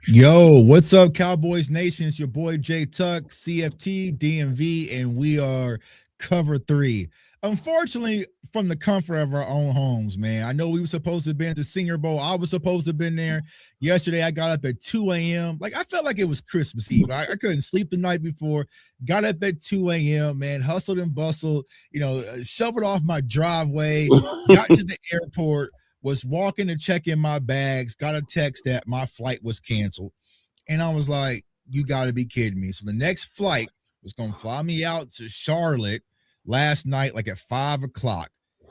Yo, what's up, Cowboys Nation? It's your boy Jay Tuck, CFT, DMV, and we are cover three. Unfortunately, from the comfort of our own homes, man. I know we were supposed to have been at the Senior Bowl. I was supposed to have been there. Yesterday, I got up at 2 a.m. Like, I felt like it was Christmas Eve. I couldn't sleep the night before. Got up at 2 a.m., man. Hustled and bustled, shoveled off my driveway, got to the airport, was walking to check in my bags, got a text that my flight was canceled. And I was like, you got to be kidding me. So the next flight was going to fly me out to Charlotte last night, like at 5 o'clock.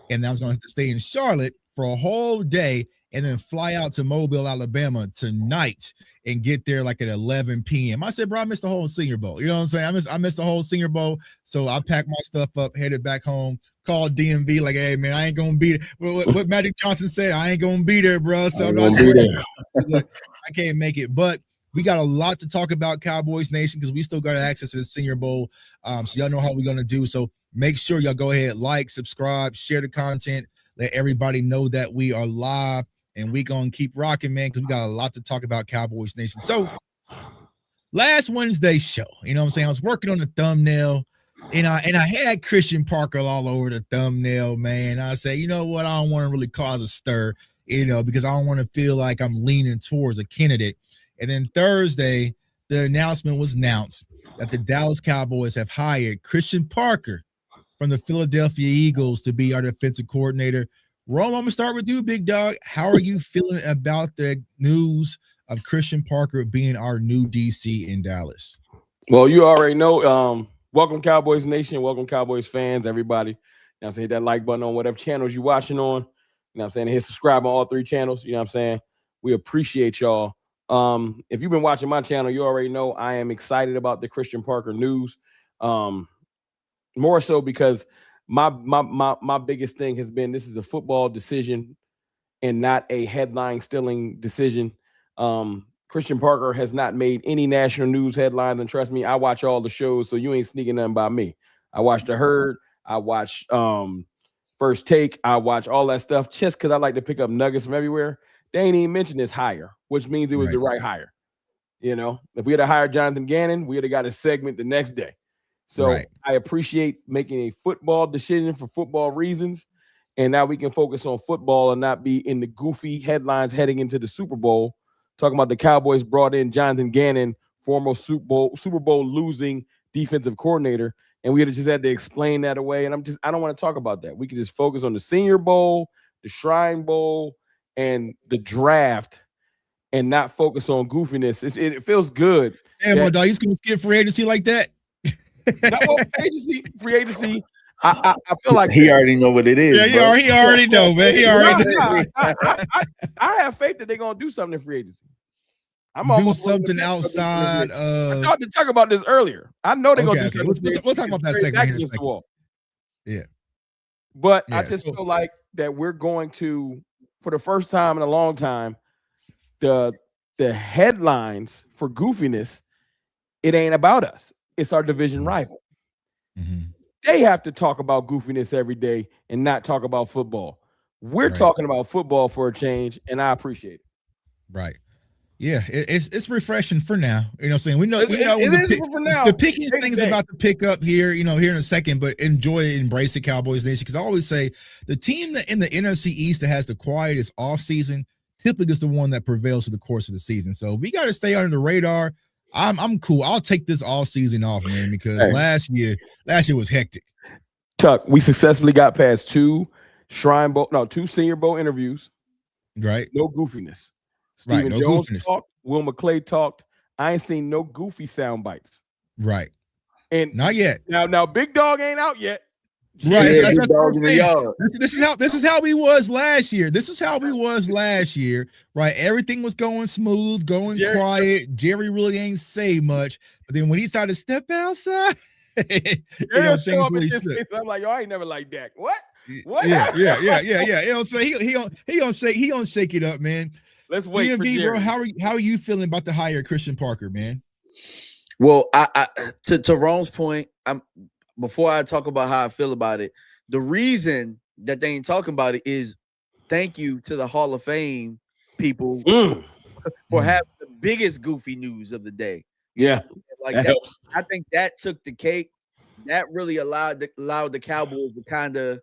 And I was going to have to stay in Charlotte for a whole day and then fly out to Mobile, Alabama tonight and get there like at 11 p.m. I said, bro, I missed the whole Senior Bowl. You know what I'm saying? I missed the whole Senior Bowl. So I packed my stuff up, headed back home, called DMV like, hey, man, I ain't going to be there. What Magic Johnson said, I ain't going to be there, bro. So I can't make it. But we got a lot to talk about, Cowboys Nation, because we still got access to the Senior Bowl. So y'all know how we're going to do. So make sure y'all go ahead, like, subscribe, share the content, let everybody know that we are live. And we gonna keep rocking, man, because we got a lot to talk about, Cowboys Nation. So last Wednesday's show, you know what I'm saying? I was working on the thumbnail, and I had Christian Parker all over the thumbnail, man. I said, you know what? I don't want to really cause a stir, because I don't want to feel like I'm leaning towards a candidate. And then Thursday, the announcement was announced that the Dallas Cowboys have hired Christian Parker from the Philadelphia Eagles to be our defensive coordinator. Rome, I'm going to start with you, big dog. How are you feeling about the news of Christian Parker being our new DC in Dallas? Well, you already know. Welcome, Cowboys Nation. Welcome, Cowboys fans, everybody. You know what I'm saying? Hit that like button on whatever channels you're watching on. You know what I'm saying? Hit subscribe on all three channels. You know what I'm saying? We appreciate y'all. If you've been watching my channel, you already know I am excited about the Christian Parker news. More so because my biggest thing has been this is a football decision and not a headline stealing decision. Christian Parker has not made any national news headlines, and trust me, I watch all the shows, so you ain't sneaking nothing by me. I watch The Herd, I watch First Take, I watch all that stuff just because I like to pick up nuggets from everywhere. They ain't even mentioned this hire, which means it was the right hire. If we had hired Jonathan Gannon, we would have got a segment the next day. So I appreciate making a football decision for football reasons. And now we can focus on football and not be in the goofy headlines heading into the Super Bowl. Talking about the Cowboys brought in Jonathan Gannon, former Super Bowl losing defensive coordinator. And we just had to explain that away. And I don't want to talk about that. We can just focus on the Senior Bowl, the Shrine Bowl, and the draft and not focus on goofiness. It feels good. Damn, my dog, he's going to skip free agency like that? Free agency. I feel like he already know what it is. Yeah, he already know, man. He already know. I have faith that they're gonna do something in free agency. I'm do something outside of. I talked to about this earlier. I know they're gonna do something. We'll talk about that second. Yeah, but I just feel like that we're going to, for the first time in a long time, the headlines for goofiness, it ain't about us. It's our division rival. Mm-hmm. They have to talk about goofiness every day and not talk about football. We're talking about football for a change, and I appreciate it. Right. Yeah, it's refreshing for now. You know what I'm saying? We know the picking thing's about to pick up here, here in a second, but enjoy it, embrace it, Cowboys Nation. Because I always say the team in the NFC East that has the quietest offseason typically is the one that prevails through the course of the season. So we got to stay under the radar. I'm cool. I'll take this all season off, man, because last year was hectic. Tuck, we successfully got past two Senior Bowl interviews. Right. No goofiness. Stephen Jones talked. Will McClays talked. I ain't seen no goofy sound bites. Right. And not yet. Now Big Dog ain't out yet. Right. This is how we was last year. Right. Everything was going smooth, quiet. Jerry really ain't say much. But then when he started to step outside, I'm like, yo, I ain't never like Dak. What? Yeah. So he gonna shake it up, man. Let's wait for Jerry. Bro, how are you feeling about the hire Christian Parker, man? Well, I to Rome's point, before I talk about how I feel about it, the reason that they ain't talking about it is thank you to the Hall of Fame people for having the biggest goofy news of the day. Yeah, like that that. helps. I think that took the cake. That really allowed the Cowboys to kind of,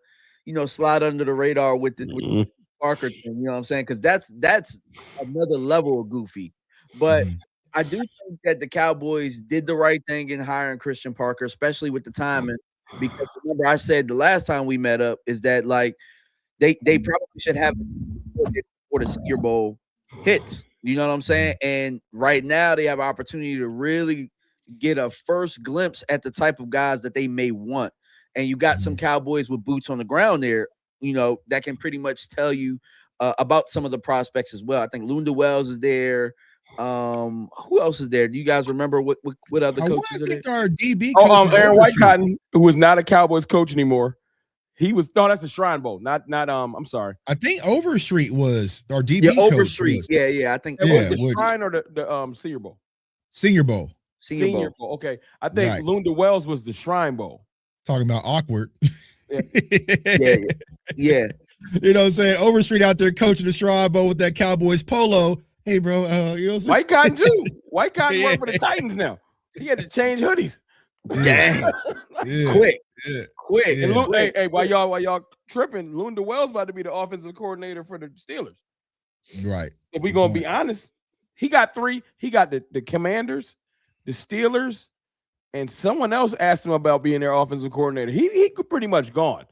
slide under the radar with the Parker thing. You know what I'm saying? Because that's another level of goofy. But I do think that the Cowboys did the right thing in hiring Christian Parker, especially with the timing. Because remember, I said the last time we met up is that like they probably should have for the Senior Bowl hits. You know what I'm saying? And right now they have an opportunity to really get a first glimpse at the type of guys that they may want. And you got some Cowboys with boots on the ground there, that can pretty much tell you about some of the prospects as well. I think Lunda Wells is there. Who else is there? Do you guys remember what other coaches are there? Our DB coach Aaron Whitecotton, who is not a Cowboys coach anymore. He was that's the Shrine Bowl, not I'm sorry. I think Overstreet was our DB coach. Overstreet. Yeah. I think the Shrine or the Senior Bowl. Senior Bowl. Senior Bowl. Okay. I think Lunda Wells was the Shrine Bowl. Talking about awkward. Yeah. You know what I'm saying? Overstreet out there coaching the Shrine Bowl with that Cowboys polo. Hey, bro, you know what I'm saying? White Cotton too. White Cotton worked for the Titans now. He had to change hoodies. Damn. Quick. And hey, while y'all tripping, Lunda Wells about to be the offensive coordinator for the Steelers. Right. If we're gonna be honest, he got three. He got the Commanders, the Steelers, and someone else asked him about being their offensive coordinator. He could pretty much gone.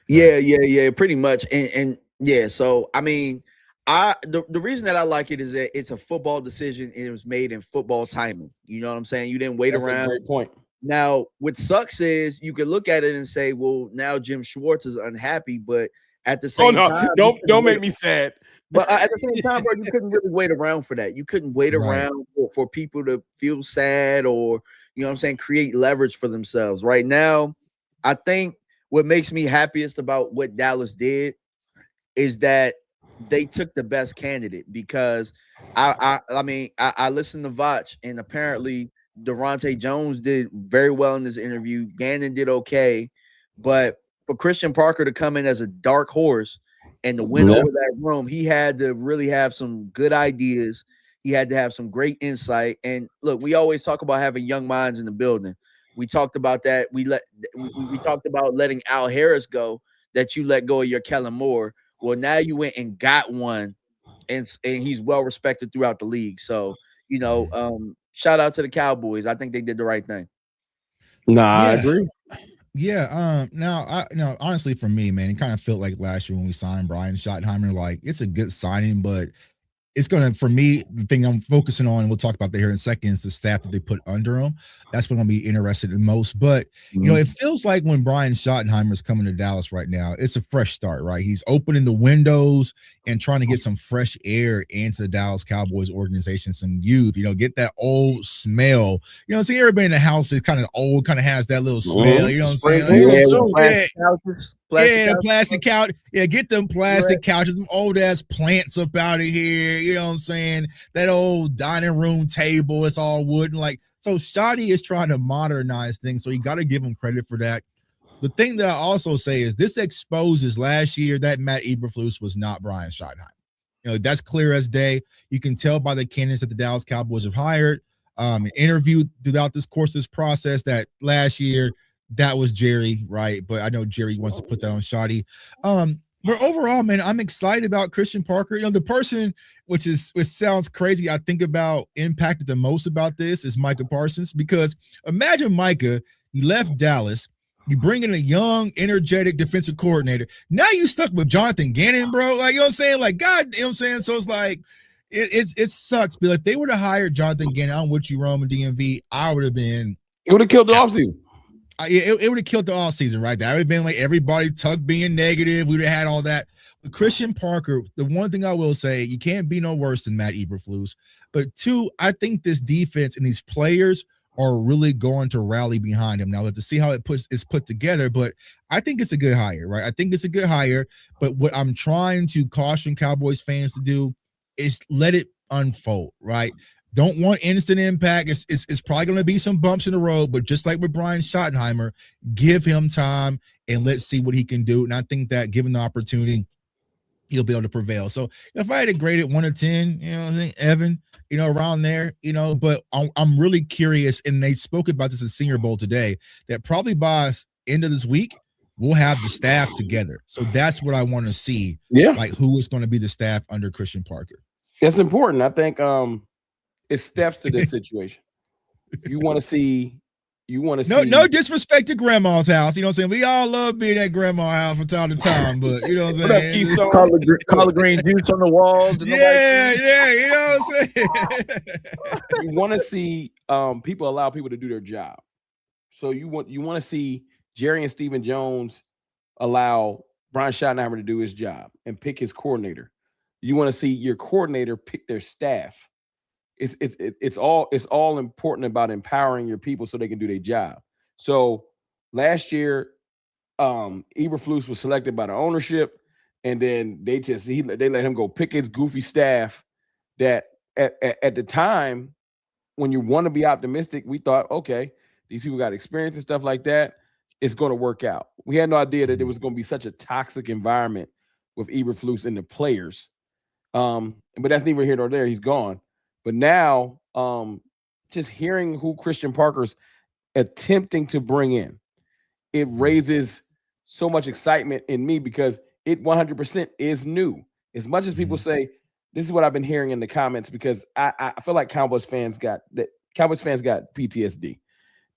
Yeah, pretty much. And yeah, so I mean, the reason that I like it is that it's a football decision and it was made in football timing. You know what I'm saying? You didn't wait around. A great point. Now, what sucks is you can look at it and say, well, now Jim Schwartz is unhappy, but at the same time, don't make me sad. But at the same time, bro, you couldn't really wait around for that. You couldn't wait around for people to feel sad or, you know what I'm saying, create leverage for themselves. Right now, I think what makes me happiest about what Dallas did is that they took the best candidate because I mean, I listened to Vach and apparently Devontae Jones did very well in this interview. Gannon did okay, but for Christian Parker to come in as a dark horse and to win over that room, he had to really have some good ideas. He had to have some great insight. And look, we always talk about having young minds in the building. We talked about that. We talked about letting Al Harris go, that you let go of your Kellen Moore. Well, now you went and got one, and he's well respected throughout the league. So, shout out to the Cowboys. I think they did the right thing. I agree. Yeah. Now, honestly, for me, man, it kind of felt like last year when we signed Brian Schottenheimer. Like, it's a good signing, but it's going to, for me, the thing I'm focusing on, and we'll talk about that here in a second, is the staff that they put under him. That's what I'm going to be interested in most. But, it feels like when Brian Schottenheimer is coming to Dallas right now, it's a fresh start, right? He's opening the windows and trying to get some fresh air into the Dallas Cowboys organization, some youth, get that old smell. See, everybody in the house is kind of old, kind of has that little smell, you know what I'm saying? Plastic couch. Yeah, get them plastic couches, them old ass plants up out of here. You know what I'm saying? That old dining room table, it's all wooden. So Shotty is trying to modernize things. So you got to give him credit for that. The thing that I also say is this exposes last year that Matt Eberflus was not Brian Schottenheimer. That's clear as day. You can tell by the candidates that the Dallas Cowboys have hired, interviewed throughout this course, this process, that last year that was Jerry, right? But I know Jerry wants to put that on Shotty. But overall, man, I'm excited about Christian Parker. The person which sounds crazy, I think about impacted the most about this is Micah Parsons, because imagine Micah, you left Dallas, you bring in a young, energetic defensive coordinator. Now you stuck with Jonathan Gannon, bro. Like, you know what I'm saying? Like, God, you know what I'm saying? So it's like, it sucks. But if they would have hired Jonathan Gannon, I'm with you, Roman DMV, I would have been. It would have killed the offseason. It would have killed the offseason, right? That would have been like everybody Tuck being negative. We would have had all that. But Christian Parker, the one thing I will say, you can't be no worse than Matt Eberflus. But two, I think this defense and these players are really going to rally behind him. Now, we'll have to see how it's put together, but I think it's a good hire, right? I think it's a good hire. But what I'm trying to caution Cowboys fans to do is let it unfold, right? Don't want instant impact. It's probably going to be some bumps in the road, but just like with Brian Schottenheimer, give him time and let's see what he can do. And I think that given the opportunity, he'll be able to prevail. So if I had to grade it 1 to 10, I think Evan, around there, but I'm really curious. And they spoke about this at Senior Bowl today, that probably by end of this week, we'll have the staff together. So that's what I want to see. Yeah. Like who is going to be the staff under Christian Parker. That's important. I think it steps to this situation. You want to see. No disrespect to grandma's house. You know what I'm saying? We all love being at grandma's house from time to time, but you know what I'm saying? Keystone, collard green juice on the walls. Yeah, you know what I'm saying? You want to see people allow people to do their job. So you want to see Jerry and Stephen Jones allow Brian Schottenheimer to do his job and pick his coordinator. You want to see your coordinator pick their staff. It's all important about empowering your people so they can do their job. So last year, Eberflus was selected by the ownership, and then they let him go pick his goofy staff. That at the time, when you want to be optimistic, we thought, okay, these people got experience and stuff like that. It's going to work out. We had no idea that it was going to be such a toxic environment with Eberflus and the players. But that's neither here nor there. He's gone. But now, just hearing who Christian Parker's attempting to bring in, it raises so much excitement in me because it 100% is new. As much as people say, this is what I've been hearing in the comments, because I feel like Cowboys fans got PTSD.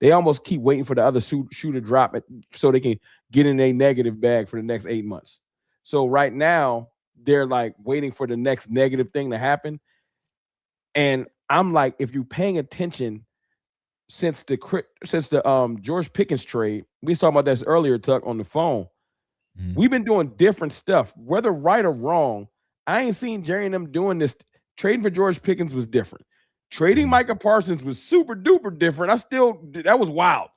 They almost keep waiting for the other shoe to drop it so they can get in a negative bag for the next 8 months. So right now, they're like waiting for the next negative thing to happen. And I'm like, if you're paying attention since the George Pickens trade, we was talking about this earlier, Tuck, on the phone. We've been doing different stuff, whether right or wrong. I ain't seen Jerry and them doing this. Trading for George Pickens was different. Trading Micah Parsons was super duper different. That was wild.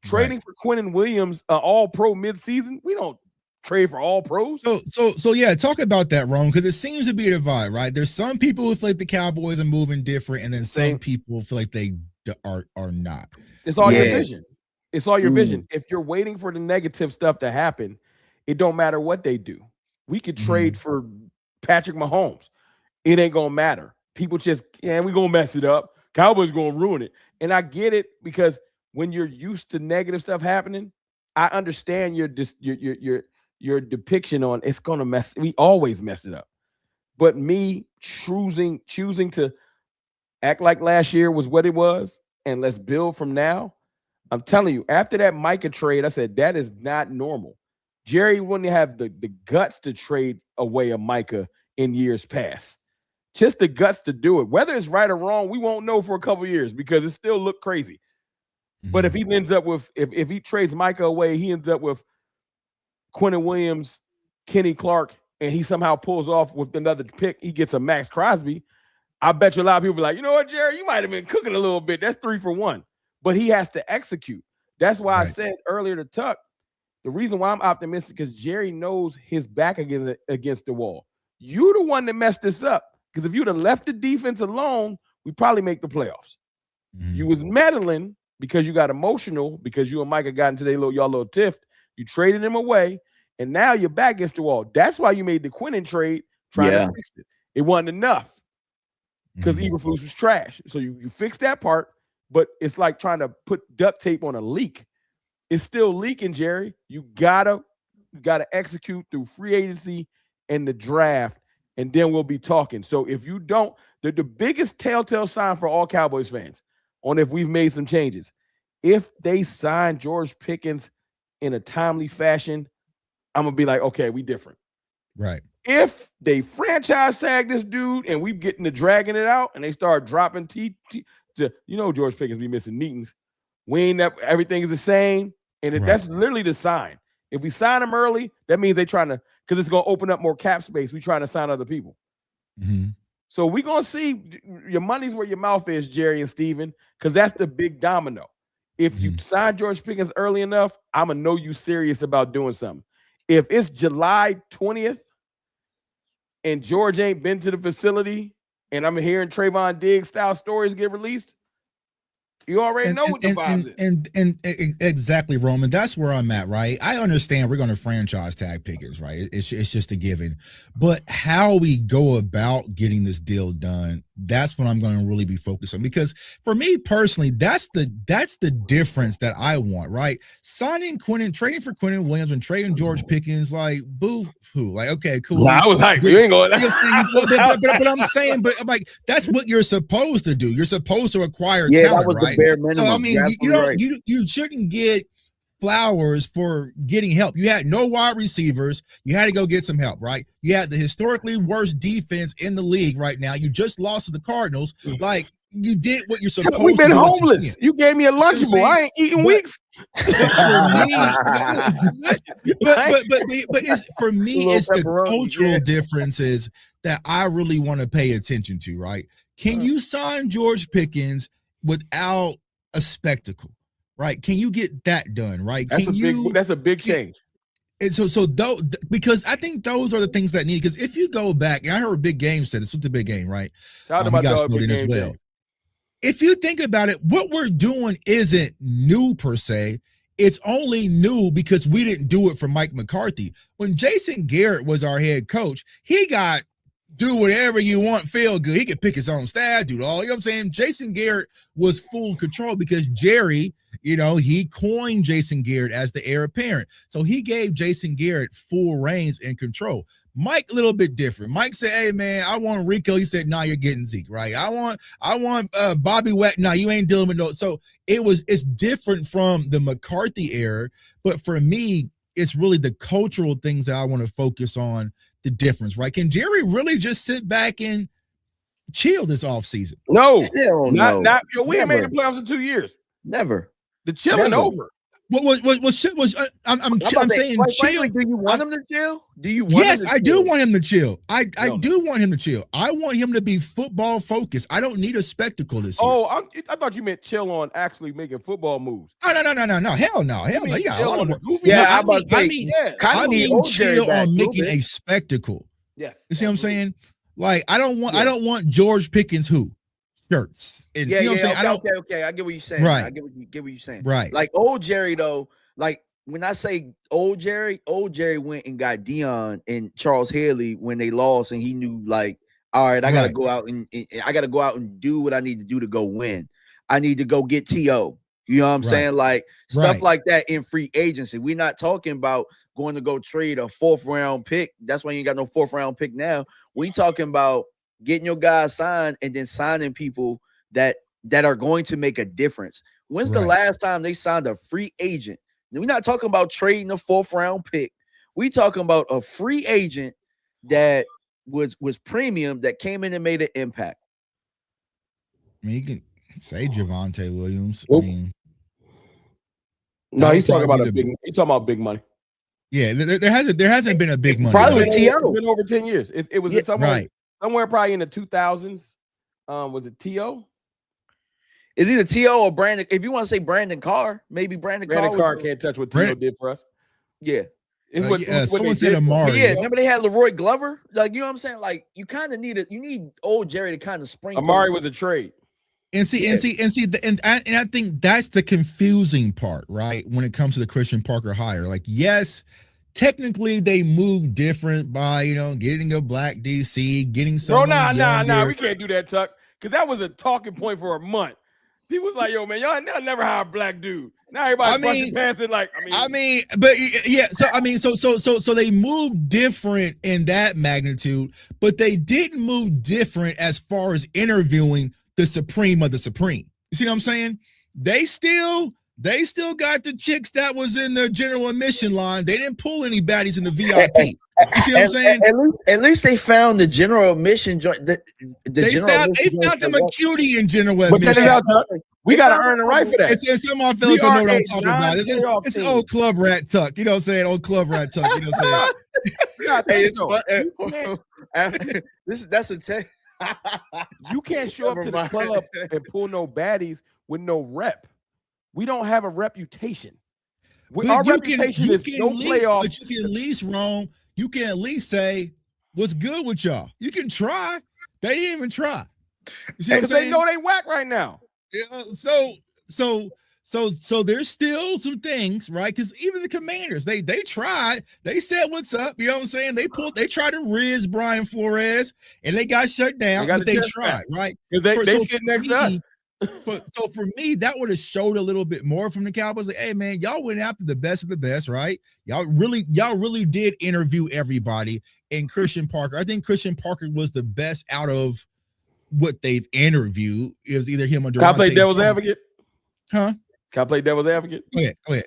Trading for Quinnen Williams, all pro midseason. We don't trade for all pros. So yeah, talk about that, Rome, because it seems to be a divide, right? There's some people who feel like the Cowboys are moving different, and then some people feel like they are not. It's all your vision. It's all your vision. If you're waiting for the negative stuff to happen, it don't matter what they do. We could trade for Patrick Mahomes. It ain't gonna matter. People just, we're gonna mess it up. Cowboys gonna ruin it. And I get it, because when you're used to negative stuff happening, I understand your depiction on it's gonna mess. We always mess it up. But me choosing to act like last year was what it was, and let's build from now. I'm telling you, after that Micah trade, I said that is not normal. Jerry wouldn't have the guts to trade away a Micah in years past. Just the guts to do it. Whether it's right or wrong, we won't know for a couple years because it still looked crazy. But if he ends up with, if he trades Micah away, he ends up with Quinnen Williams, Kenny Clark, and he somehow pulls off with another pick, he gets a Max Crosby. I bet you a lot of people be like, you know what, Jerry, you might have been cooking a little bit. That's 3 for 1. But he has to execute. That's why I said earlier to Tuck, the reason why I'm optimistic is Jerry knows his back against the wall. You the one that messed this up. Because if you'd have left the defense alone, we probably make the playoffs. You was meddling because you got emotional, because you and Micah got into y'all little tiff. You traded him away, and now you're back against the wall. That's why you made the Quinnen trade, trying to fix it. It wasn't enough because Eberflus was trash. So you fixed that part, but it's like trying to put duct tape on a leak. It's still leaking, Jerry. You gotta execute through free agency and the draft, and then we'll be talking. So if you don't, the biggest telltale sign for all Cowboys fans on if we've made some changes, if they sign George Pickens in a timely fashion, I'm gonna be like, okay, we different. Right. If they franchise tag this dude and we getting to dragging it out and they start dropping George Pickens be missing meetings. We ain't that everything is the same. And that's literally the sign. If we sign him early, that means they trying to, because it's going to open up more cap space. We trying to sign other people. So we're going to see your money's where your mouth is, Jerry and Steven, because that's the big domino. If you sign George Pickens early enough, I'm going to know you serious about doing something. If it's July 20th and George ain't been to the facility and I'm hearing Trayvon Diggs style stories get released, You already know what the vibes is. And exactly, Roman. That's where I'm at, right? I understand we're going to franchise tag Pickens, right? It's just a given. But how we go about getting this deal done, that's what I'm going to really be focused on. Because for me personally, that's the difference that I want, right? Trading for Quentin Williams and trading George Pickens, like boo-hoo. Like, okay, cool. Nah, I was hyped. You ain't going. But I'm saying, but I'm like, that's what you're supposed to do. You're supposed to acquire talent, that was right? the bare minimum. So I mean, you shouldn't get flowers for getting help. You had no wide receivers. You had to go get some help, right? You had the historically worst defense in the league right now. You just lost to the Cardinals. Like, you did what you're supposed to do. We've been homeless. You gave me a Lunchable. I ain't eating weeks. But for me, it's the cultural differences that I really want to pay attention to, right? Can you sign George Pickens without a spectacle, right? Can you get that done, right? That's a big change. And so because I think those are the things that need. Because if you go back, and I heard Big Game said it's a big game, right? Shout out about got snowed in as well. If you think about it, what we're doing isn't new per se. It's only new because we didn't do it for Mike McCarthy. When Jason Garrett was our head coach, he got do whatever you want, feel good. He could pick his own staff, do it all. You know what I'm saying? Jason Garrett was full control because Jerry, he coined Jason Garrett as the heir apparent. So he gave Jason Garrett full reins and control. Mike, a little bit different. Mike said, hey, man, I want Rico. He said, nah, you're getting Zeke, right? I want Bobby Wett. Nah, you ain't dealing with no. So it's different from the McCarthy era. But for me, it's really the cultural things that I want to focus on, the difference, right? Can Jerry really just sit back and chill this offseason? No. Not we ain't made the playoffs in 2 years. Never. The chilling over. I'm saying chill. Do you want him to chill? Yes, I do want him to chill. I do want him to chill. I want him to be football focused. I don't need a spectacle this year. Oh, I thought you meant chill on actually making football moves. Oh, no. Hell no. You got a lot of work. I mean chill on making a spectacle. Yes. You see what I'm saying? Like, I don't want George Pickens shirts. And, you know what I'm saying? Okay. I get what you're saying. Right. I get what you're saying. Right. Like old Jerry though, like when I say old Jerry went and got Dion and Charles Haley when they lost, and he knew like, all right, I gotta go out and do what I need to do to go win. I need to go get T.O. You know what I'm saying? Like stuff like that in free agency. We're not talking about going to go trade a 4th round pick. That's why you ain't got no 4th round pick now. We talking about getting your guys signed and then signing people that are going to make a difference. When's the last time they signed a free agent? We're not talking about trading a 4th round pick. We talking about a free agent that was premium that came in and made an impact. I mean, you can say Javonte Williams. I mean, no, he's talking about he's talking about big money. Yeah, there hasn't been a big money. Probably with T.O. It's been over 10 years. It was somewhere probably in the 2000s. Was it T.O.? Is either T.O. or Brandon. If you want to say Brandon Carr, maybe Brandon Carr can't touch what T.O. did for us. Yeah. Someone said Amari. Yeah, remember they had Leroy Glover? Like, you know what I'm saying? Like, you kind of need old Jerry to kind of sprinkle. Amari was a trade. And I think that's the confusing part, right? When it comes to the Christian Parker hire. Like, yes, technically they moved different by, getting a black DC, getting someone. Nah, we can't do that, Tuck. Because that was a talking point for a month. People was like, yo, man, y'all never hire a black dude. Now everybody's busting past it like, so they moved different in that magnitude, but they didn't move different as far as interviewing the supreme of the supreme. You see what I'm saying? They still got the chicks that was in the general admission line. They didn't pull any baddies in the VIP. You see what I'm saying? At least they found the general admission joint. They found them a cutie in general admission. But check it out, Tuck. We got to earn the right for that. It's some of my fellas don't know what I'm talking about. It's old club rat Tuck. You know what I'm saying? Old club rat Tuck. You know what I'm saying? That's a tech. You can't show up to the club and pull no baddies with no rep. We don't have a reputation. Our reputation is no playoffs. But you can at least, Rome, you can at least say, what's good with y'all? You can try. They didn't even try. You see what I'm saying? They know they whack right now. So So there's still some things, right? Because even the Commanders, they tried, they said what's up, you know what I'm saying? They tried to riz Brian Flores and they got shut down, but they tried, right? Because they sit next to us. So for me, that would have showed a little bit more from the Cowboys. Like, hey man, y'all went after the best of the best, right? Y'all really did interview everybody. And Christian Parker, I think Christian Parker was the best out of what they've interviewed. It was either him or Devontae. Can I play devil's advocate? Huh? Can I play devil's advocate? Go ahead.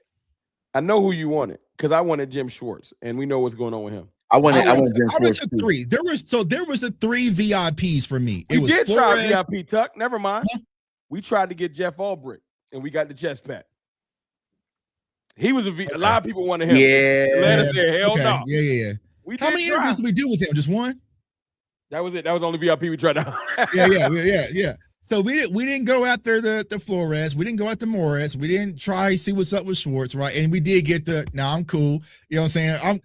I know who you wanted because I wanted Jim Schwartz, and we know what's going on with him. I wanted Jim Schwartz too. Three. There was a 3 VIPs for me. We did try VIP Tuck. Never mind. Huh? We tried to get Jeff Albrecht, and we got the chest pat. He was a lot of people wanted him. Yeah. Atlanta said, hell no. Yeah. How many interviews did we do with him? Just one? That was it. That was the only VIP we tried to. Yeah. So we didn't go after the Flores. We didn't go after Morris. We didn't try to see what's up with Schwartz, right? And we did get I'm cool. You know what I'm saying?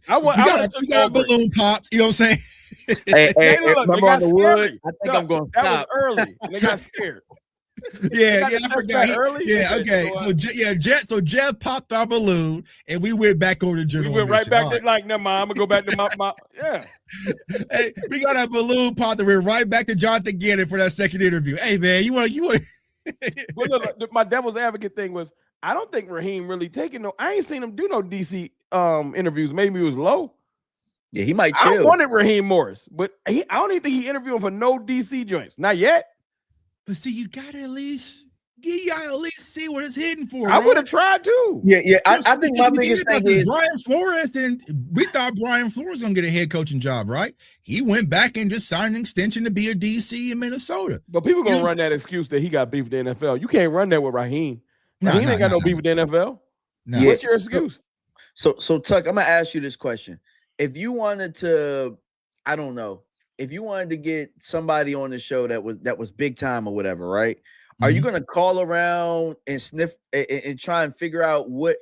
We got balloon pops. You know what I'm saying? Hey, remember on the wood? I think I'm going to stop. That was early. And they got scared. Yeah, I forgot. Okay. So Jeff popped our balloon, and we went back over to General. We went right back to never mind. I'm gonna go back to my yeah. Hey, we got our balloon popped, and we're right back to Jonathan Gannon for that second interview. Hey man, you want? Well, look, my devil's advocate thing was I don't think Raheem really taking no. I ain't seen him do no DC interviews. Maybe it was low. Yeah, he might chill. I wanted Raheem Morris, but I don't even think he interviewing for no DC joints. Not yet. But see, you gotta at least see what it's hitting for. I would have tried too. Yeah. I think my biggest thing is Brian Flores. And we thought Brian Flores was gonna get a head coaching job, right? He went back and just signed an extension to be a DC in Minnesota. But people gonna run that excuse that he got beef with the NFL. You can't run that with Raheem. Raheem ain't got no beef with the NFL. No. What's your excuse? So Tuck, I'm gonna ask you this question: if you wanted to, I don't know. If you wanted to get somebody on the show that was big time or whatever, right? Mm-hmm. Are you going to call around and sniff and try and figure out what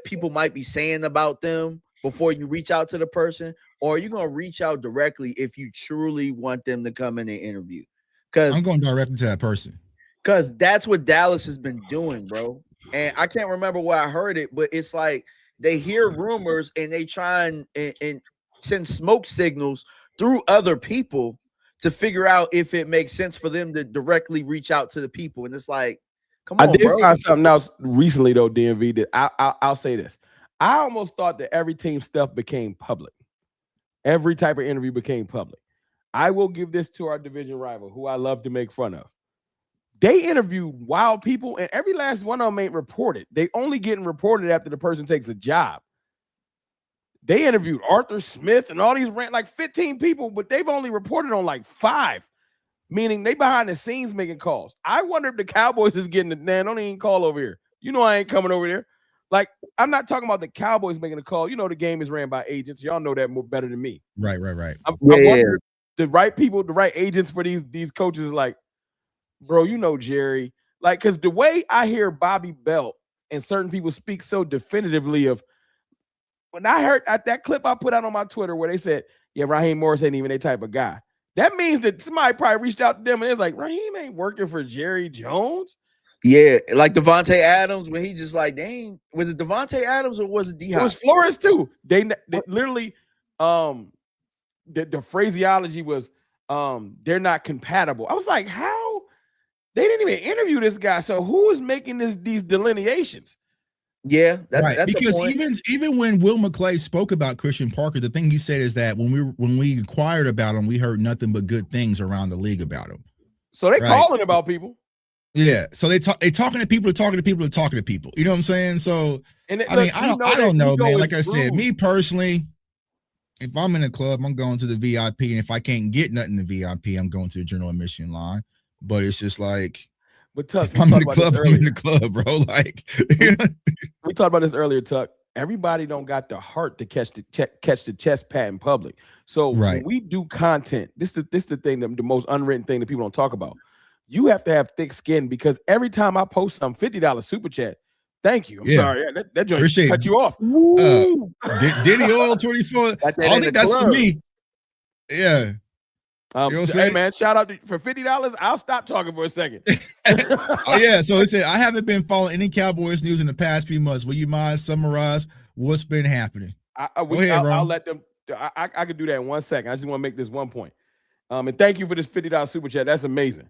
people might be saying about them before you reach out to the person? Or are you going to reach out directly if you truly want them to come in and interview? Because I'm going directly to that person. Because that's what Dallas has been doing, bro. And I can't remember where I heard it, but it's like they hear rumors and they try and send smoke signals through other people to figure out if it makes sense for them to directly reach out to the people. And it's like, come on, I did bro. find something else recently, though, DMV, that I'll say this. I almost thought that every team stuff became public. Every type of interview became public. I will give this to our division rival, who I love to make fun of. They interviewed wild people, and every last one of them ain't reported. They only getting reported after the person takes a job. They interviewed Arthur Smith and all these like 15 people, but they've only reported on like 5, meaning they behind the scenes making calls. I wonder if the Cowboys is getting don't even call over here. You know I ain't coming over there. Like, I'm not talking about the Cowboys making a call. You know the game is ran by agents. Y'all know that more better than me. Right. I wonder if the right people, the right agents for these coaches is like, bro, you know Jerry. Like, because the way I hear Bobby Belt and certain people speak so definitively of, when I heard that clip I put out on my Twitter where they said, yeah, Raheem Morris ain't even that type of guy. That means that somebody probably reached out to them and it's like, Raheem ain't working for Jerry Jones. Yeah, like Devontae Adams, when he just like, dang, was it Devontae Adams or was it D-Hop? It was Flores too. They literally, the phraseology was, they're not compatible. I was like, how? They didn't even interview this guy. So who is making these delineations? Yeah, that's right. That's because even when Will McClays spoke about Christian Parker, the thing he said is that when we inquired about him, we heard nothing but good things around the league about him. So they calling about people. Yeah. So they talking to people, talking to people, talking to people. You know what I'm saying? So I don't know, man. Like I said, me personally, if I'm in a club, I'm going to the VIP, and if I can't get nothing in the VIP, I'm going to the general admission line. But it's just like, but Tuck, if I'm in the club, I'm in the club, bro. Like, we talked about this earlier, Tuck. Everybody don't got the heart to catch the chest pat in public. So when we do content, this is the thing, the most unwritten thing that people don't talk about. You have to have thick skin, because every time I post some $50 super chat, thank you. I'm sorry. That joint cut you off. Diddy Oil 24. I think that's for me. Yeah. Hey man, shout out for $50. I'll stop talking for a second. Oh yeah, so it said I haven't been following any Cowboys news in the past few months. Will you mind summarize what's been happening? I'll let them. I could do that in 1 second. I just want to make this one point. And thank you for this $50 super chat. That's amazing.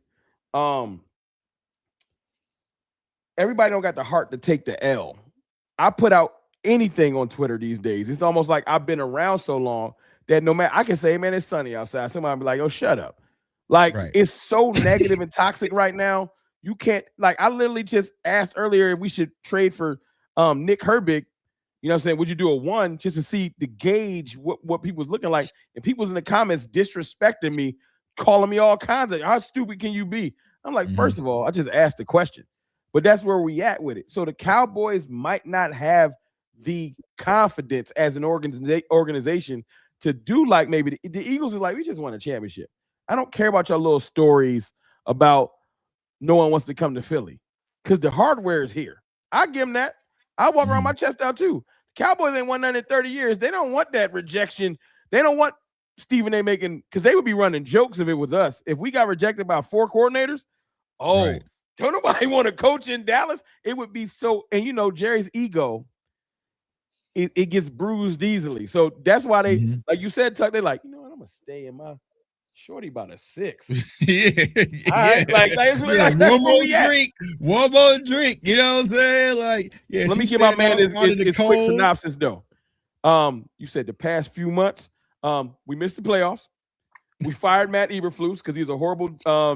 Everybody don't got the heart to take the L. I put out anything on Twitter these days. It's almost like I've been around so long that no matter, I can say, man, it's sunny outside. Somebody be like, oh, shut up. Like, It's so negative and toxic right now. You can't, like, I literally just asked earlier if we should trade for Nick Herbig. You know what I'm saying? Would you do a 1 just to see the gauge what people's looking like? And people's in the comments disrespecting me, calling me all kinds of, how stupid can you be? I'm like, first of all, I just asked the question. But that's where we at with it. So the Cowboys might not have the confidence as an organization to do like maybe the Eagles is like, we just won a championship. I don't care about your little stories about no one wants to come to Philly because the hardware is here. I give them that. I walk around my chest out too. Cowboys ain't won nothing in 30 years. They don't want that rejection. They don't want Stephen A. making, because they would be running jokes if it was us. If we got rejected by 4 coordinators, don't nobody want to coach in Dallas. It would be so, and you know, Jerry's ego, it gets bruised easily. So that's why they, like you said, Tuck, they're like, you know what, I'm going to stay in my shorty about a 6. One more drink. You know what I'm saying? Like, yeah. Let me give my man this quick synopsis though. You said the past few months, we missed the playoffs. We fired Matt Eberflus because he was a horrible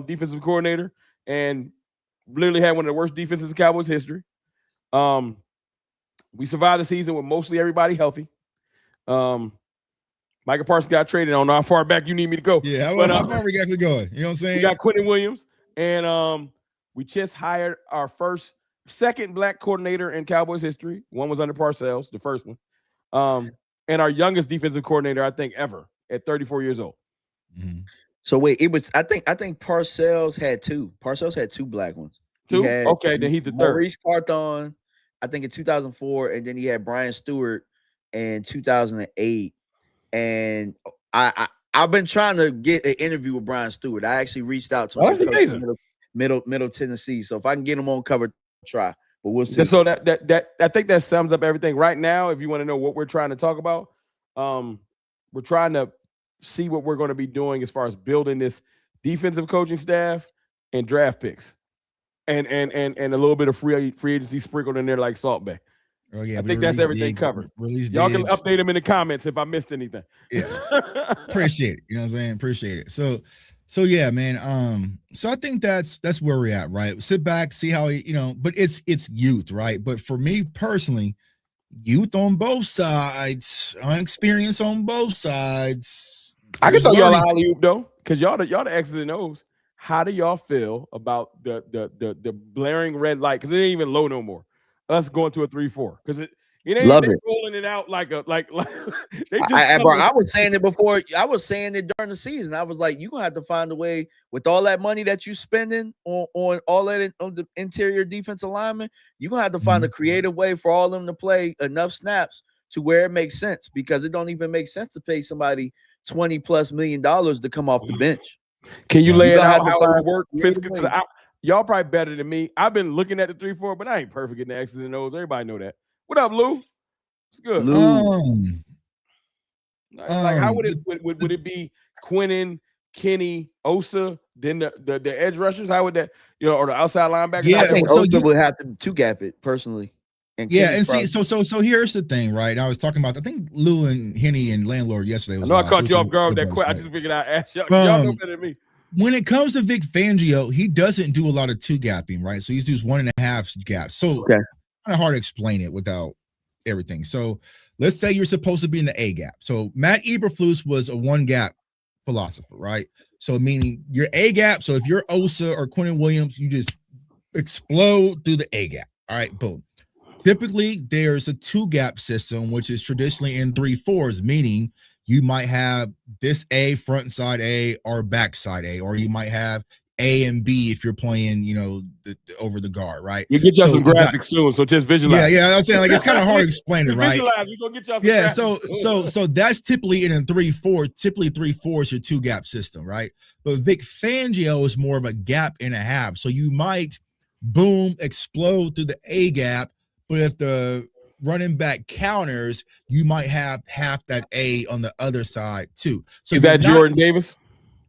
defensive coordinator and literally had one of the worst defenses in Cowboys history. We survived the season with mostly everybody healthy. Micah Parsons got traded. I don't know how far back you need me to go. Yeah, how far we got to go? You know what I'm saying? We got Quentin Williams, and we just hired our second black coordinator in Cowboys history. One was under Parcells, the first one. And our youngest defensive coordinator, I think, ever at 34 years old. So wait, it was I think Parcells had 2. Parcells had 2 black ones. Okay, then he's the third. Maurice Carthon, I think in 2004, and then he had Brian Stewart in 2008. And I've been trying to get an interview with Brian Stewart. I actually reached out to him. That's amazing. Middle Tennessee. So if I can get him on cover, try. But we'll see. So that I think that sums up everything right now. If you want to know what we're trying to talk about, we're trying to see what we're going to be doing as far as building this defensive coaching staff and draft picks, and a little bit of free agency sprinkled in there like Salt Bay. Oh yeah, I think that's everything covered. Y'all can update them in the comments if I missed anything. Yeah, appreciate it. You know what I'm saying? Appreciate it. So yeah, man. So I think that's where we're at, right? Sit back, see how but it's youth, right? But for me personally, youth on both sides, experience on both sides. I can tell y'all a alley-oop though, because y'all the X's and O's. How do y'all feel about the blaring red light? Because it ain't even low no more. Us going to a 3-4 because it ain't rolling it out like they just. I was saying it before. I was saying it during the season. I was like, you're gonna have to find a way with all that money that you spending on all that on the interior defense alignment. You're gonna have to find a creative way for all of them to play enough snaps to where it makes sense, because it don't even make sense to pay somebody $20+ million to come off the bench. Can you lay it out how it would work? Y'all probably better than me. I've been looking at the 3-4, but I ain't perfect in the X's and O's. Everybody know that. What up, Lou? It's good. Like how would it be Quinnen, Kenny, Osa, then the edge rushers? How would that, or the outside linebackers? Yeah, I think Osa would have to gap it personally. And see, so here's the thing, right? I was talking about, I think Lou and Henny and Landlord yesterday. I caught you off guard with that question. I just figured I'd ask y'all. Y'all know better than me. When it comes to Vic Fangio, he doesn't do a lot of 2-gapping, right? So he does 1.5 gaps. So kind of hard to explain it without everything. So let's say you're supposed to be in the A gap. So Matt Eberflus was a 1-gap philosopher, right? So meaning your A gap. So if you're Osa or Quentin Williams, you just explode through the A gap. All right, boom. Typically, there's a 2-gap system, which is traditionally in 3-4s, meaning you might have this A, front side A, or back side A, or you might have A and B if you're playing, over the guard, right? You get y'all some graphics soon, so just visualize. Yeah. I'm saying, like, it's kind of hard to explain it, right? Visualize. We're gonna get y'all some graphics. So that's typically in a 3-4. Typically 3-4 is your 2-gap system, right? But Vic Fangio is more of a gap and a half. So you might explode through the A gap, but if the running back counters, you might have half that A on the other side too. So is that Jordan Davis?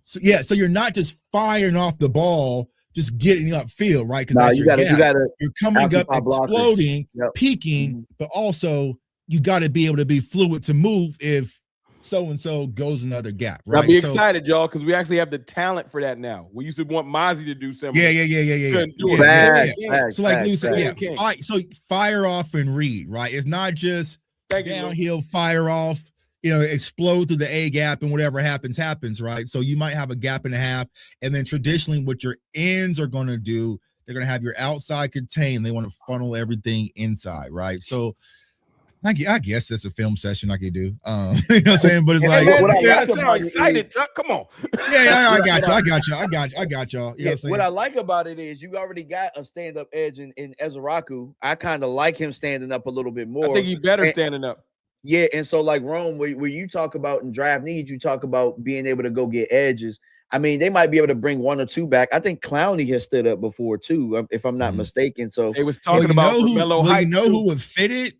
So you're not just firing off the ball, just getting upfield, right? Because that's you your gotta, gap. You're coming up, exploding, peaking, but also you got to be able to be fluid to move if so-and-so goes another gap, right? Now be excited, y'all, because we actually have the talent for that now. We used to want Mozzie to do something. Yeah. So like Lou said, so fire off and read, right? It's not just downhill, fire off, explode through the A gap and whatever happens, right? So you might have a gap and a half, and then traditionally what your ends are going to do, they're going to have your outside contained. They want to funnel everything inside, right? So I guess that's a film session I could do. You know what I'm saying? But it's like, I'm so excited, Tuck. Come on. I got y'all. What I like about it is you already got a stand-up edge in Ezraku. I kind of like him standing up a little bit more. I think he's better standing up. Yeah, and so like Rome, where you talk about in draft needs, you talk about being able to go get edges. I mean, they might be able to bring 1 or 2 back. I think Clowney has stood up before too, if I'm not mistaken. So they was talking about Romello Height. Who would fit it?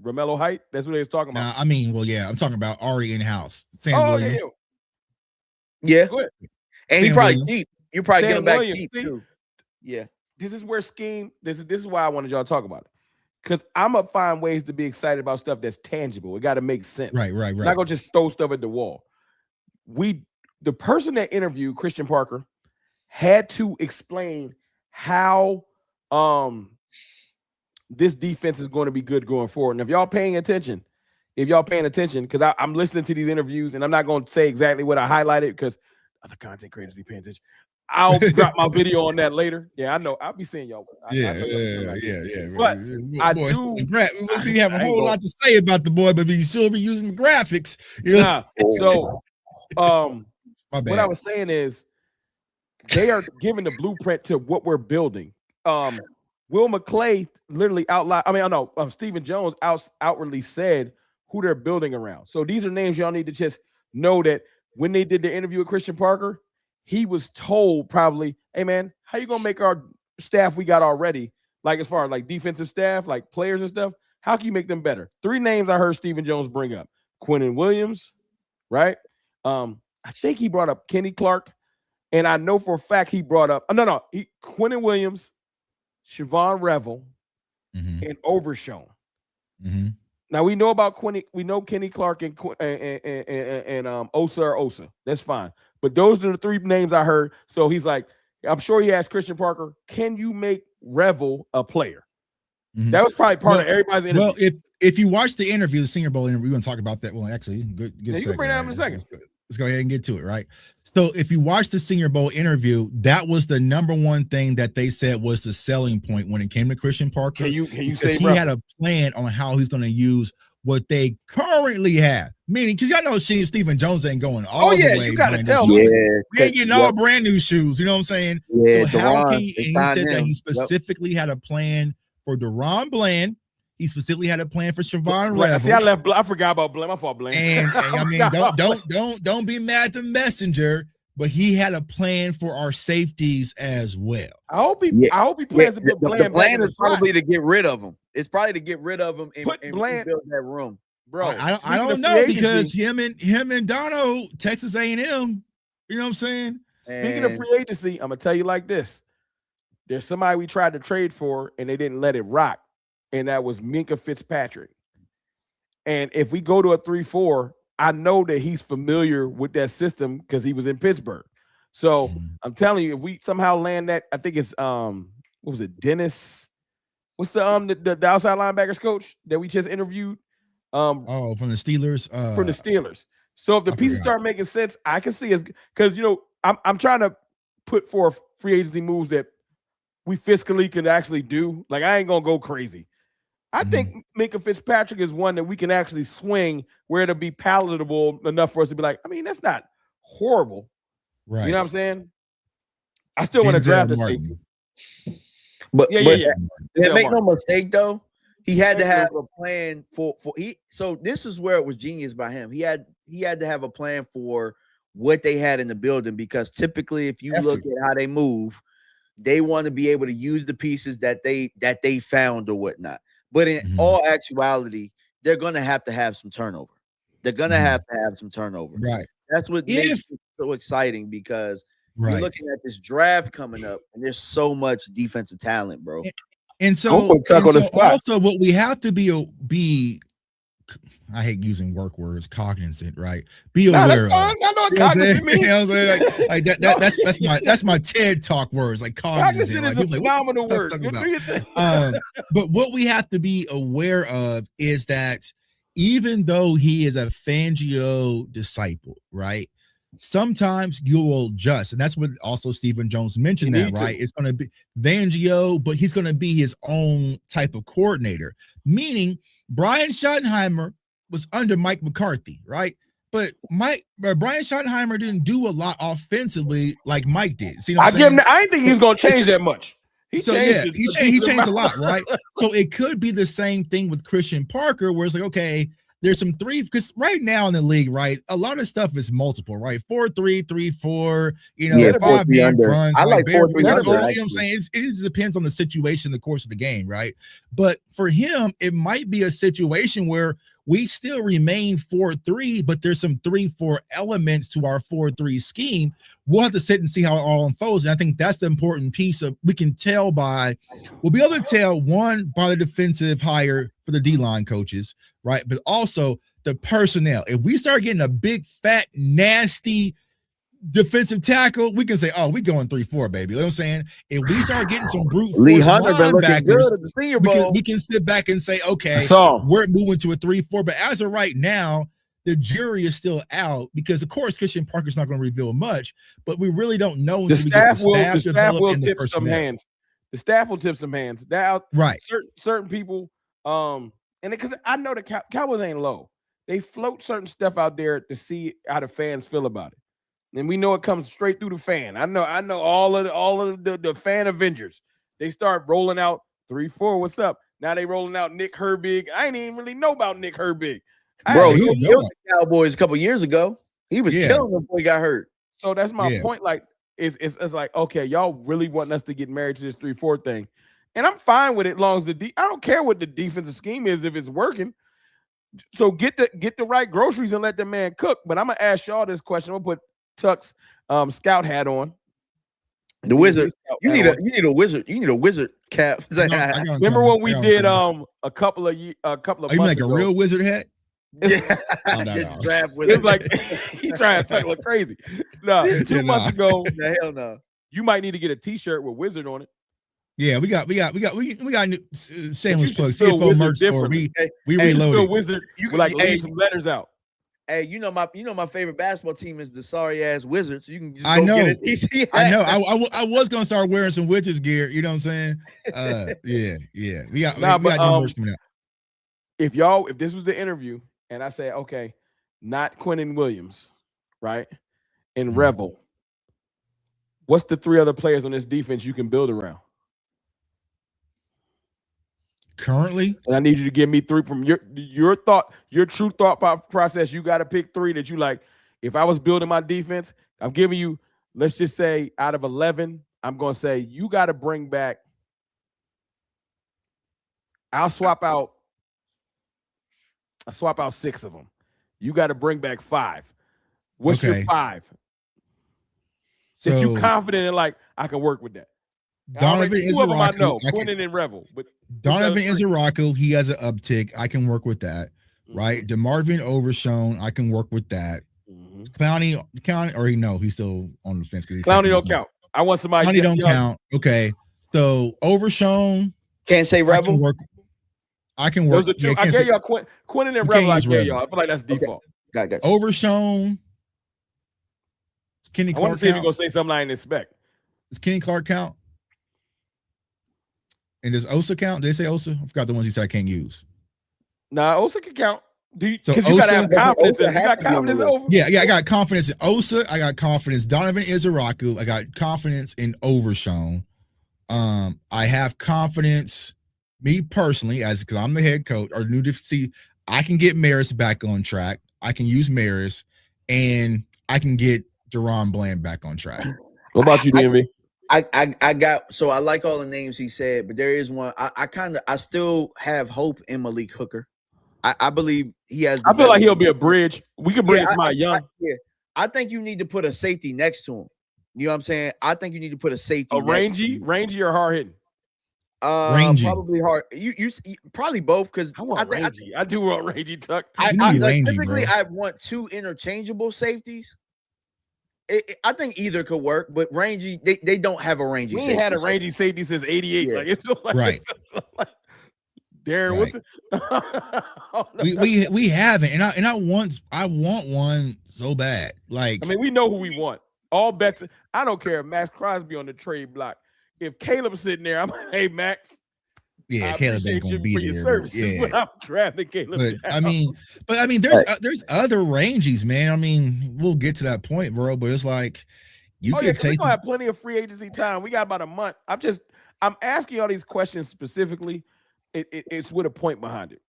Romello Height. That's what they was talking about. I'm talking about Ari in-house. Sam Williams. Yeah. Good. And Sam he probably Williams. deep. You probably Sam get him back Williams, deep too. Yeah. This is where scheme. This is why I wanted y'all to talk about it. Because I'm gonna find ways to be excited about stuff that's tangible. It got to make sense. Right. I'm not gonna just throw stuff at the wall. The person that interviewed Christian Parker had to explain how this defense is going to be good going forward. And if y'all paying attention, because I'm listening to these interviews, and I'm not going to say exactly what I highlighted because other content creators be paying attention. I'll drop my video on that later. Yeah, I know. I'll be seeing y'all. Yeah. But I boy, do. We have a whole lot to say about the boy, but we still be using the graphics. So, my bad. what I was saying is they are giving the blueprint to what we're building. Will McClays literally Stephen Jones outwardly said who they're building around. So these are names y'all need to just know that when they did the interview with Christian Parker, he was told probably, hey man, how you gonna make our staff we got already, like as far as like defensive staff, like players and stuff, how can you make them better? 3 names I heard Stephen Jones bring up. Quinnen Williams, right? I think he brought up Kenny Clark, and I know for a fact he brought up Quinnen Williams, Siobhan Revel, and Overshown. Now we know about Kenny Clark and Osa. That's fine. But those are the 3 names I heard. So he's like, I'm sure he asked Christian Parker, can you make Revel a player? That was probably part of everybody's interview. Well, if you watch the interview, the Senior Bowl interview, we're going to talk about that. Well, actually, good. You can bring that up in a second. Let's go ahead and get to it, right? So if you watch the Senior Bowl interview, that was the number one thing that they said was the selling point when it came to Christian Parker. Can you say he had a plan on how he's going to use what they currently have? Meaning, because y'all know Stephen Jones ain't going all the way. You got to tell me. We ain't getting all brand new shoes. You know what I'm saying? Yeah, so how can he said that he specifically had a plan for Deron Bland. He specifically had a plan for Siobhan Revel. See, I forgot about Bland. My fault, Bland. And I mean, don't be mad at the messenger, but he had a plan for our safeties as well. I hope he plans to put Bland. The plan is probably to get rid of him. It's probably to get rid of him and rebuild that room, bro. I don't know because him and Dono, Texas A&M. You know what I'm saying? Speaking of free agency, I'm gonna tell you like this: there's somebody we tried to trade for and they didn't let it rock. And that was Minkah Fitzpatrick. And if we go to a 3-4, I know that he's familiar with that system because he was in Pittsburgh. So I'm telling you, if we somehow land that, I think it's what was it, Dennis? What's the outside linebackers coach that we just interviewed? From the Steelers. From the Steelers. So if the pieces start making sense, I can see us because I'm trying to put forth free agency moves that we fiscally can actually do. Like I ain't gonna go crazy. I think Minkah Fitzpatrick is one that we can actually swing where it'll be palatable enough for us to be like, I mean, that's not horrible. Right. You know what I'm saying? I still want to draft a Martin. safety. But make no Martin. mistake though, he had to have a plan for he. So this is where it was genius by him. He had to have a plan for what they had in the building, because typically, if you look at how they move, they want to be able to use the pieces that they found or whatnot. But in all actuality, they're gonna have to have some turnover. They're gonna have to have some turnover. Right. That's what makes it so exciting, because you're looking at this draft coming up, and there's so much defensive talent, bro. And so also what we have to be I hate using work words, cognizant, right? Be aware of. I know what cognizant means. Like that's my TED Talk words, like cognizant. Cognizant is a phenomenal word. But what we have to be aware of is that even though he is a Fangio disciple, right? Sometimes you will adjust, and that's what also Stephen Jones mentioned, that right? It's going to be Fangio, but he's going to be his own type of coordinator, meaning Brian Schottenheimer was under Mike McCarthy, right? But Brian Schottenheimer didn't do a lot offensively like Mike did. See what I'm saying? I didn't think he was going to change that much. He changed a lot, right? So it could be the same thing with Christian Parker, where it's like, okay, there's some three, because right now in the league, right, a lot of stuff is multiple, right? 4-3, 3-4, 5-man runs. I like 4-3. You know what I'm saying? It just depends on the situation, the course of the game, right? But for him, it might be a situation where we still remain 4-3, but there's some 3-4 elements to our 4-3 scheme. We'll have to sit and see how it all unfolds. And I think that's the important piece of, we can tell we'll be able to tell, one, by the defensive hire for the D-line coaches, right? But also the personnel. If we start getting a big, fat, nasty defensive tackle, we can say, oh, we going 3-4, baby. You know what I'm saying? If we start getting some brute Lee Hunter been looking good at the Senior Bowl, we can sit back and say, okay, we're moving to a 3-4. But as of right now, the jury is still out, because of course Christian Parker's not going to reveal much, but we really don't know until the staff will tip some hands. The staff will tip some hands. Right. Certain people, and because I know the Cowboys ain't low. They float certain stuff out there to see how the fans feel about it. And we know it comes straight through the fan. I know all of the fan Avengers. They start rolling out 3-4. What's up? Now they rolling out Nick Herbig. I ain't even really know about Nick Herbig. Bro, he killed the Cowboys a couple years ago. He was killing them before he got hurt. So that's my point. Like, it's like, okay, y'all really want us to get married to this 3-4 thing. And I'm fine with it as long as I don't care what the defensive scheme is if it's working. So get the right groceries and let the man cook. But I'm gonna ask y'all this question. I'm gonna put Tuck's scout hat on. The wizard. You need a wizard. You need a wizard cap. Remember when we did a couple of months you like a real wizard hat? Yeah. It's like he trying to talk like crazy. No, 2 months ago. Hell no. You might need to get a T-shirt with wizard on it. Yeah, we got new shameless plug. CFO merch store. We reloaded. Wizard. You can leave some letters out. Hey, you know my favorite basketball team is the sorry ass Wizards. You can just I know. Get it. I know. I was gonna start wearing some Wizards gear. You know what I'm saying? Yeah. We got new merch coming out. If this was the interview and I say, okay, not Quinnen Williams, right, and Revel, what's the 3 other players on this defense you can build around? Currently, and I need you to give me 3 from your true thought process. You got to pick 3 that you like. If I was building my defense, I'm giving you, let's just say out of 11, I'm going to say you got to bring back. I'll swap out 6 of them. You got to bring back 5. What's your 5? That you confident in, like, I can work with that. Donovan Izaraku. I know, Quinnen and Revel. But Donovan Izaraku, he has an uptick. I can work with that, right? DeMarvin Overshown, I can work with that. Clowney, or he's still on the fence. Clowney don't count. I want somebody. Clowney don't count. Okay, so Overshown. Can't say Revel. I can work. Those are 2. I gave y'all Quinnen and Revel. I gave y'all. I feel like that's default. Got it. Overshown. Kenny Clark. I want to see if you're gonna say something I didn't expect. Does Kenny Clark count? And does Osa count? Did they say Osa? I forgot the ones you said I can't use. Nah, Osa can count. Because you got to have confidence in. You got confidence over. Yeah, I got confidence in Osa. I got confidence Donovan Izaraku. I got confidence in Overshown. I have confidence, me personally, because I'm the head coach, or new to see, I can get Maris back on track. I can use Maris, and I can get Deron Bland back on track. What about you, DMV? I got, so I like all the names he said, but there is one I still have hope in Malik Hooker. I believe he has. I feel like he'll be a bridge. We could bring somebody young. I think you need to put a safety next to him. You know what I'm saying? I think you need to put a safety. Rangy or hard hitting? Rangy. Probably hard. You probably both, because I do want rangy, Tuck. Typically, I want two interchangeable safeties. I think either could work, but rangy, they don't have a rangy. We ain't had a rangy safety since '88. Yeah. Like, it feels like right. Darren, right. We haven't, and I want one so bad. Like, I mean, we know who we want. All bets. I don't care if Max Crosby on the trade block. If Caleb's sitting there, I'm like, hey Max. Yeah, Caleb ain't gonna be there. Services, but I'm drafting Caleb. But I mean, there's other rangies, man. I mean, we'll get to that point, bro. But it's like you could take. We're gonna have plenty of free agency time. We got about a month. I'm asking all these questions specifically. It's with a point behind it.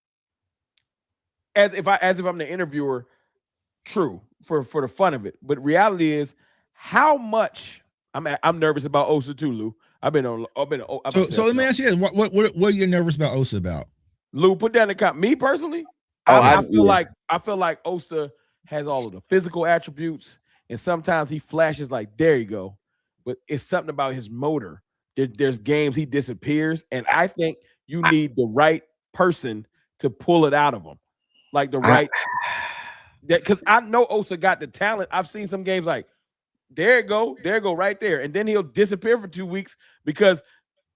As if I'm the interviewer, true, for the fun of it. But reality is, how much I'm nervous about Osa too, Lou. So let me ask you this: what are you nervous about Osa about? Lou, put down the comment. Me personally, I feel like Osa has all of the physical attributes, and sometimes he flashes like, there you go. But it's something about his motor. There's games he disappears, and I think you need the right person to pull it out of him, like the right. Because I know Osa got the talent. I've seen some games like, there it go right there, and then he'll disappear for 2 weeks because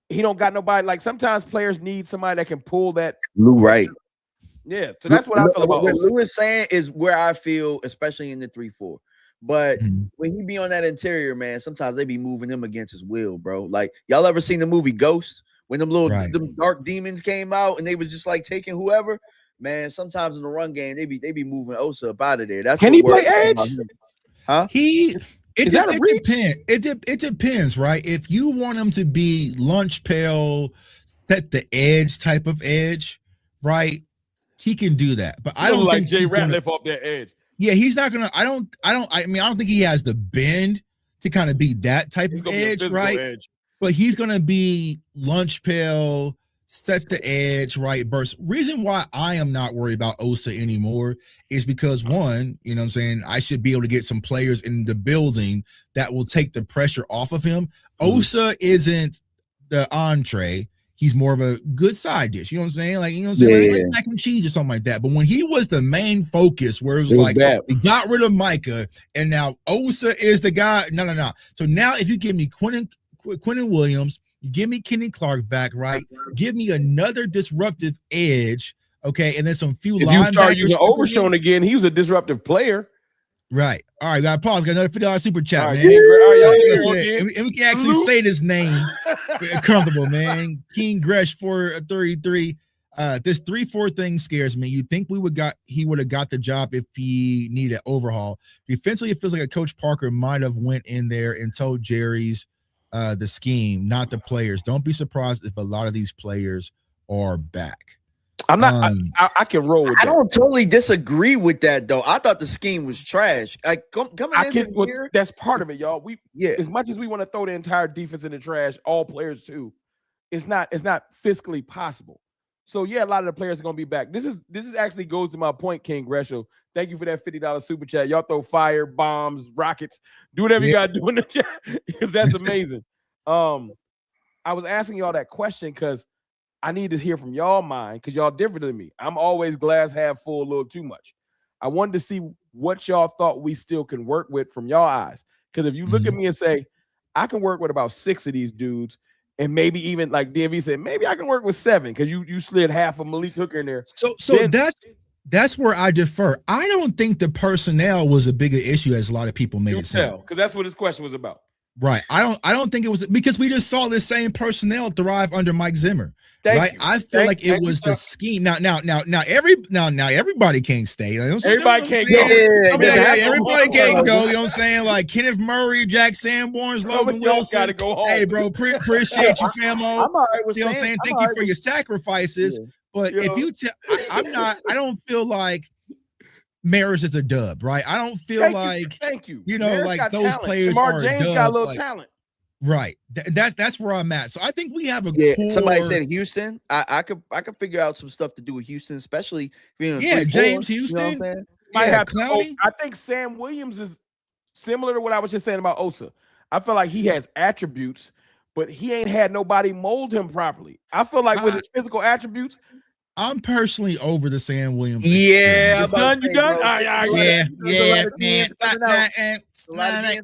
he don't got nobody. Like, sometimes players need somebody that can pull that. Lou, right? Yeah, so that's what I feel about what Osa. Lou is saying is where I feel, especially in the 3-4. But when he be on that interior, man, sometimes they be moving him against his will, bro. Like, y'all ever seen the movie Ghost? When them them dark demons came out and they was just like taking whoever, man. Sometimes in the run game, they be moving Osa up out of there. That's can he play edge? Huh? It depends, right? If you want him to be lunch pail, set the edge type of edge, right? He can do that. But I don't like think Jay Ratliff off that edge. Yeah, he's not gonna. I don't think he has the bend to kind of be that type of edge, right? Edge. But he's gonna be lunch pail, set the edge, right? Burst. Reason why I am not worried about Osa anymore is because, one, you know what I'm saying, I should be able to get some players in the building that will take the pressure off of him. Osa isn't the entree. He's more of a good side dish. You know what I'm saying? Like, you know what I'm saying? Like mac and cheese or something like that. But when he was the main focus, where it was like, we got rid of Micah, and now Osa is the guy. No. So now if you give me Quentin Williams, you give me Kenny Clark back, right? Give me another disruptive edge, okay? And then some few linebackers. If you start using Overshown again, he was a disruptive player. Right. All right, got pause. Got another $50 super chat, man. And we can actually say this name comfortable, man. King Gresh 433. This 3-4 thing scares me. You think he would have got the job if he needed an overhaul. Defensively, it feels like a Coach Parker might have went in there and told Jerry's the scheme, not the players. Don't be surprised if a lot of these players are back. I'm not. I can roll with that. I don't totally disagree with that, though. I thought the scheme was trash. Like that's part of it, y'all. As much as we want to throw the entire defense in the trash, all players too, it's not fiscally possible. So yeah, a lot of the players are gonna be back. This is actually goes to my point, King Gresham. Thank you for that $50 super chat. Y'all throw fire, bombs, rockets, do whatever you gotta do in the chat because that's amazing. I was asking y'all that question because I need to hear from y'all mind because y'all different than me. I'm always glass half full, a little too much. I wanted to see what y'all thought we still can work with from y'all eyes. Because if you look at me and say, I can work with about 6 of these dudes, and maybe even like DMV said, maybe I can work with 7 because you slid half of Malik Hooker in there. So that's where I defer. I don't think the personnel was a bigger issue as a lot of people made it sound. Because that's what this question was about. Right. I don't think it was because we just saw this same personnel thrive under Mike Zimmer. Right. I feel like it was the scheme. Now everybody can't stay. You know everybody can't go. Everybody can't go. You know what I'm saying? Like Kenneth Murray, Jack Sanborn's, Logan Wilson. Gotta go home. Hey, bro, appreciate you, famo. I'm all right with you know what I'm saying? Thank you for your sacrifices. Yeah. But if you I don't feel like Maris is a dub, right? I don't feel thank you. You know, Maris like those talent. players Jamar are James a dub, got a little like, talent. Right. That's where I'm at. So I think we have a core... Somebody said Houston. I could figure out some stuff to do with Houston, especially James Houston. You know might have Clowney. I think Sam Williams is similar to what I was just saying about Osa. I feel like he has attributes, but he ain't had nobody mold him properly. I feel like with his physical attributes, I'm personally over the Sam Williams. Yeah, it's done. You done?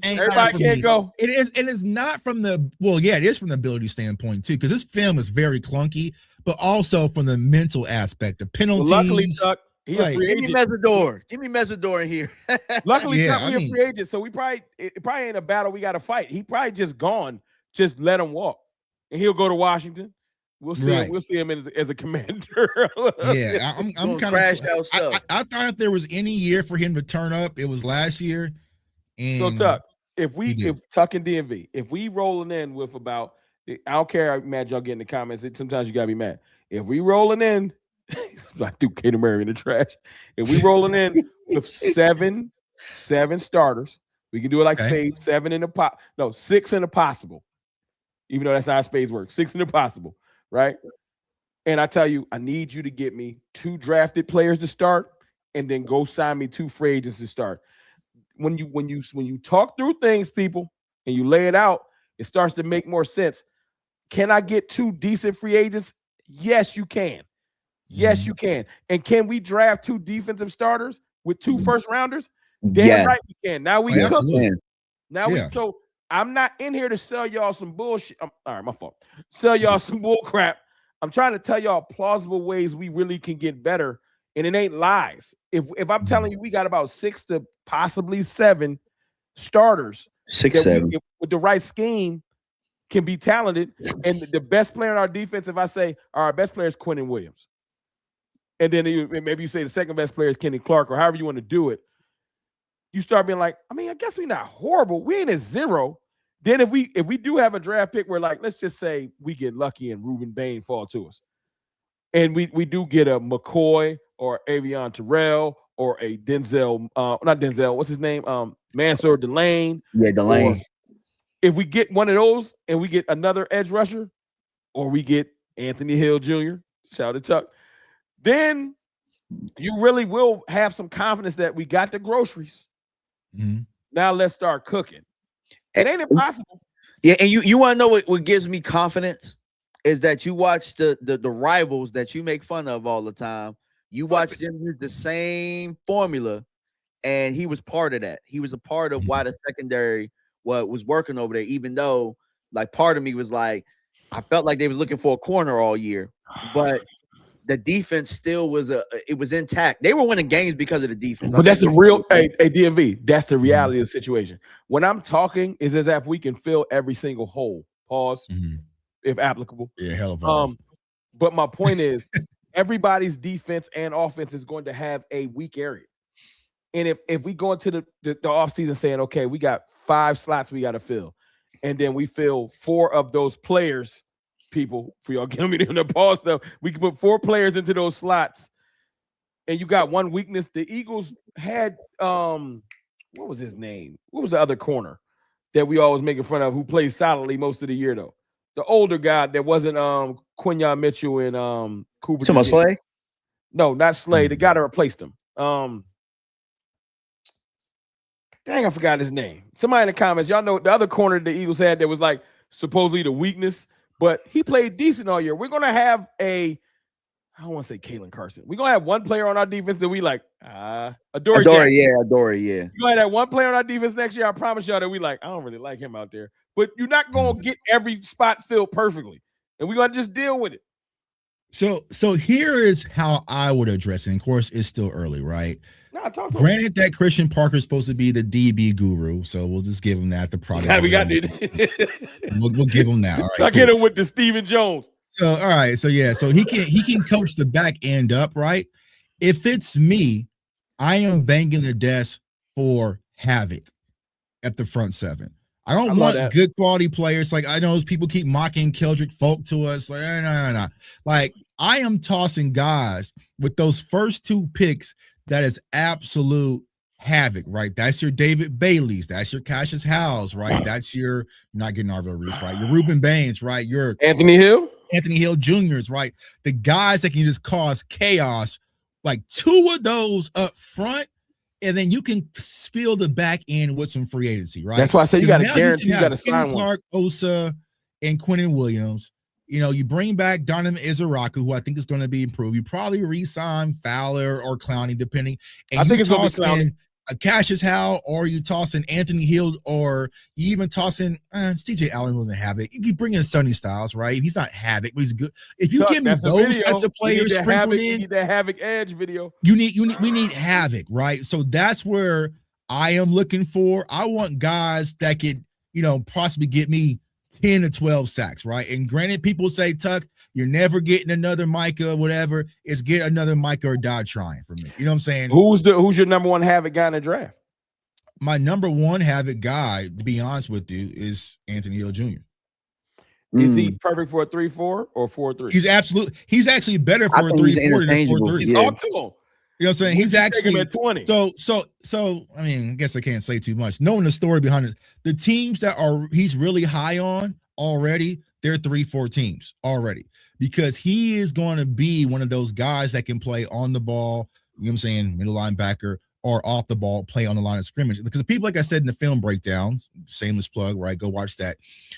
Everybody can't go. It is not from the it is from the ability standpoint too, because this film is very clunky, but also from the mental aspect, the penalties. Well, luckily, Chuck, he a free agent. Give me Mesidor in here. Luckily, Chuck, we a free agent, so it probably ain't a battle we got to fight. He probably just gone. Just let him walk, and he'll go to Washington. We'll see. We'll see him as a commander. I'm kind of. I thought if there was any year for him to turn up, it was last year. And so Tuck, if Tuck and DMV, if we rolling in with about, I don't care how mad y'all get in the comments. Sometimes you gotta be mad. If we rolling in, I threw Kato Murray in the trash. If we rolling in with seven starters, we can do it like spades. 7 in the 6 in the possible. Even though that's not how spades work. 6 in the possible. Right, and I tell you, I need you to get me 2 drafted players to start, and then go sign me 2 free agents to start. When you talk through things, people, and you lay it out, it starts to make more sense. Can I get 2 decent free agents? Yes, you can. Yes, you can. And can we draft 2 defensive starters with 2 first rounders? Damn right we can. Now we cooking. So I'm not in here to sell y'all some bullshit. All right, my fault. Sell y'all some bull crap. I'm trying to tell y'all plausible ways we really can get better, and it ain't lies. If I'm telling you we got about 6 to possibly 7 starters, 6, 7 with the right scheme can be talented, and the best player on our defense, if I say our best player is Quentin Williams, and then maybe you say the second best player is Kenny Clark, or however you want to do it. You start being like, I guess we're not horrible. We ain't at 0. Then if we do have a draft pick where, like, let's just say we get lucky and Ruben Bain fall to us, and we do get a McCoy or Avion Terrell or a Denzel, not Denzel, what's his name? Mansour Delane. Yeah, Delane. If we get one of those and we get another edge rusher, or we get Anthony Hill Jr., shout out to Tuck, then you really will have some confidence that we got the groceries. Mm-hmm. Now let's start cooking. It ain't impossible. Yeah, and you want to know what gives me confidence is that you watch the rivals that you make fun of all the time. You watch them use the same formula, and he was part of that. He was a part of why the secondary was working over there, even though, like, part of me was like, I felt like they was looking for a corner all year, but the defense still was intact. They were winning games because of the defense. But that's a real DMV. That's the reality of the situation. When I'm talking, is as if we can fill every single hole. Pause, if applicable. Yeah, hell of a But my point is, everybody's defense and offense is going to have a weak area. And if we go into the offseason saying, okay, we got 5 slots we got to fill, and then we fill 4 of those players. People, for y'all giving me the pause stuff, we can put 4 players into those slots, and you got one weakness. The Eagles had what was his name? What was the other corner that we always making fun of who played solidly most of the year though? The older guy that wasn't Quinyon Mitchell and Cooper. Talking about Slay? No, not Slay. The guy that replaced him. Dang, I forgot his name. Somebody in the comments, y'all know the other corner the Eagles had that was like supposedly the weakness. But he played decent all year. We're going to have I don't want to say Kalen Carson. We're going to have one player on our defense that we like, Adoree. Yeah. We're going to have one player on our defense next year. I promise y'all that we like, I don't really like him out there. But you're not going to get every spot filled perfectly. And we're going to just deal with it. So here is how I would address it. And of course, it's still early, right? No, I talked to him. Granted that Christian Parker is supposed to be the DB guru, so we'll just give him that. The product. Yeah, we got it. We'll give him that. All right. So I get him with the Stephen Jones. So all right. So yeah. So he can coach the back end up, right? If it's me, I am banging the desk for Havoc at the front seven. I don't want good quality players. Like I know those people keep mocking Keldrick Folk to us. Like no. Like I am tossing guys with those first 2 picks. That is absolute havoc, right? That's your David Bailey's. That's your Cassius Howells, right? That's your not getting Arvell Reese, right? Your Reuben Baines, right? Your Anthony Hill Jr.'s, right? The guys that can just cause chaos. Like 2 of those up front. And then you can spill the back end with some free agency, right? That's why I say you got to guarantee, you got to sign Clark, Osa, and Quentin Williams. You know, you bring back Donovan Izaraku, who I think is going to be improved. You probably re-sign Fowler or Clowney, depending. And I think it's toss going to be Clowney. A Cassius Howell, or you toss in Anthony Hill, or you even toss in DJ Allen wasn't Havoc. You bring in Sonny Styles, right? He's not Havoc, but he's good. If you give me those types of players sprinkled in, you need that Havoc edge video. We need Havoc, right? So that's where I am looking for. I want guys that could, possibly get me 10 to 12 sacks, right? And granted, people say, Tuck, you're never getting another Micah, whatever. It's get another Micah or die trying for me. You know what I'm saying? Who's your number one Havoc guy in the draft? My number one Havoc guy, to be honest with you, is Anthony Hill Jr. Is he perfect for a 3-4 or 4-3? He's actually better for a 3-4 than a 4-3. Talk to him. You know what I'm saying? He's actually at 20. So I mean, I guess I can't say too much. Knowing the story behind it, the teams that he's really high on already, they're 3-4 teams already, because he is going to be one of those guys that can play on the ball, you know what I'm saying, middle linebacker, or off the ball, play on the line of scrimmage. Because the people, like I said in the film breakdowns, shameless plug, right? Go watch that.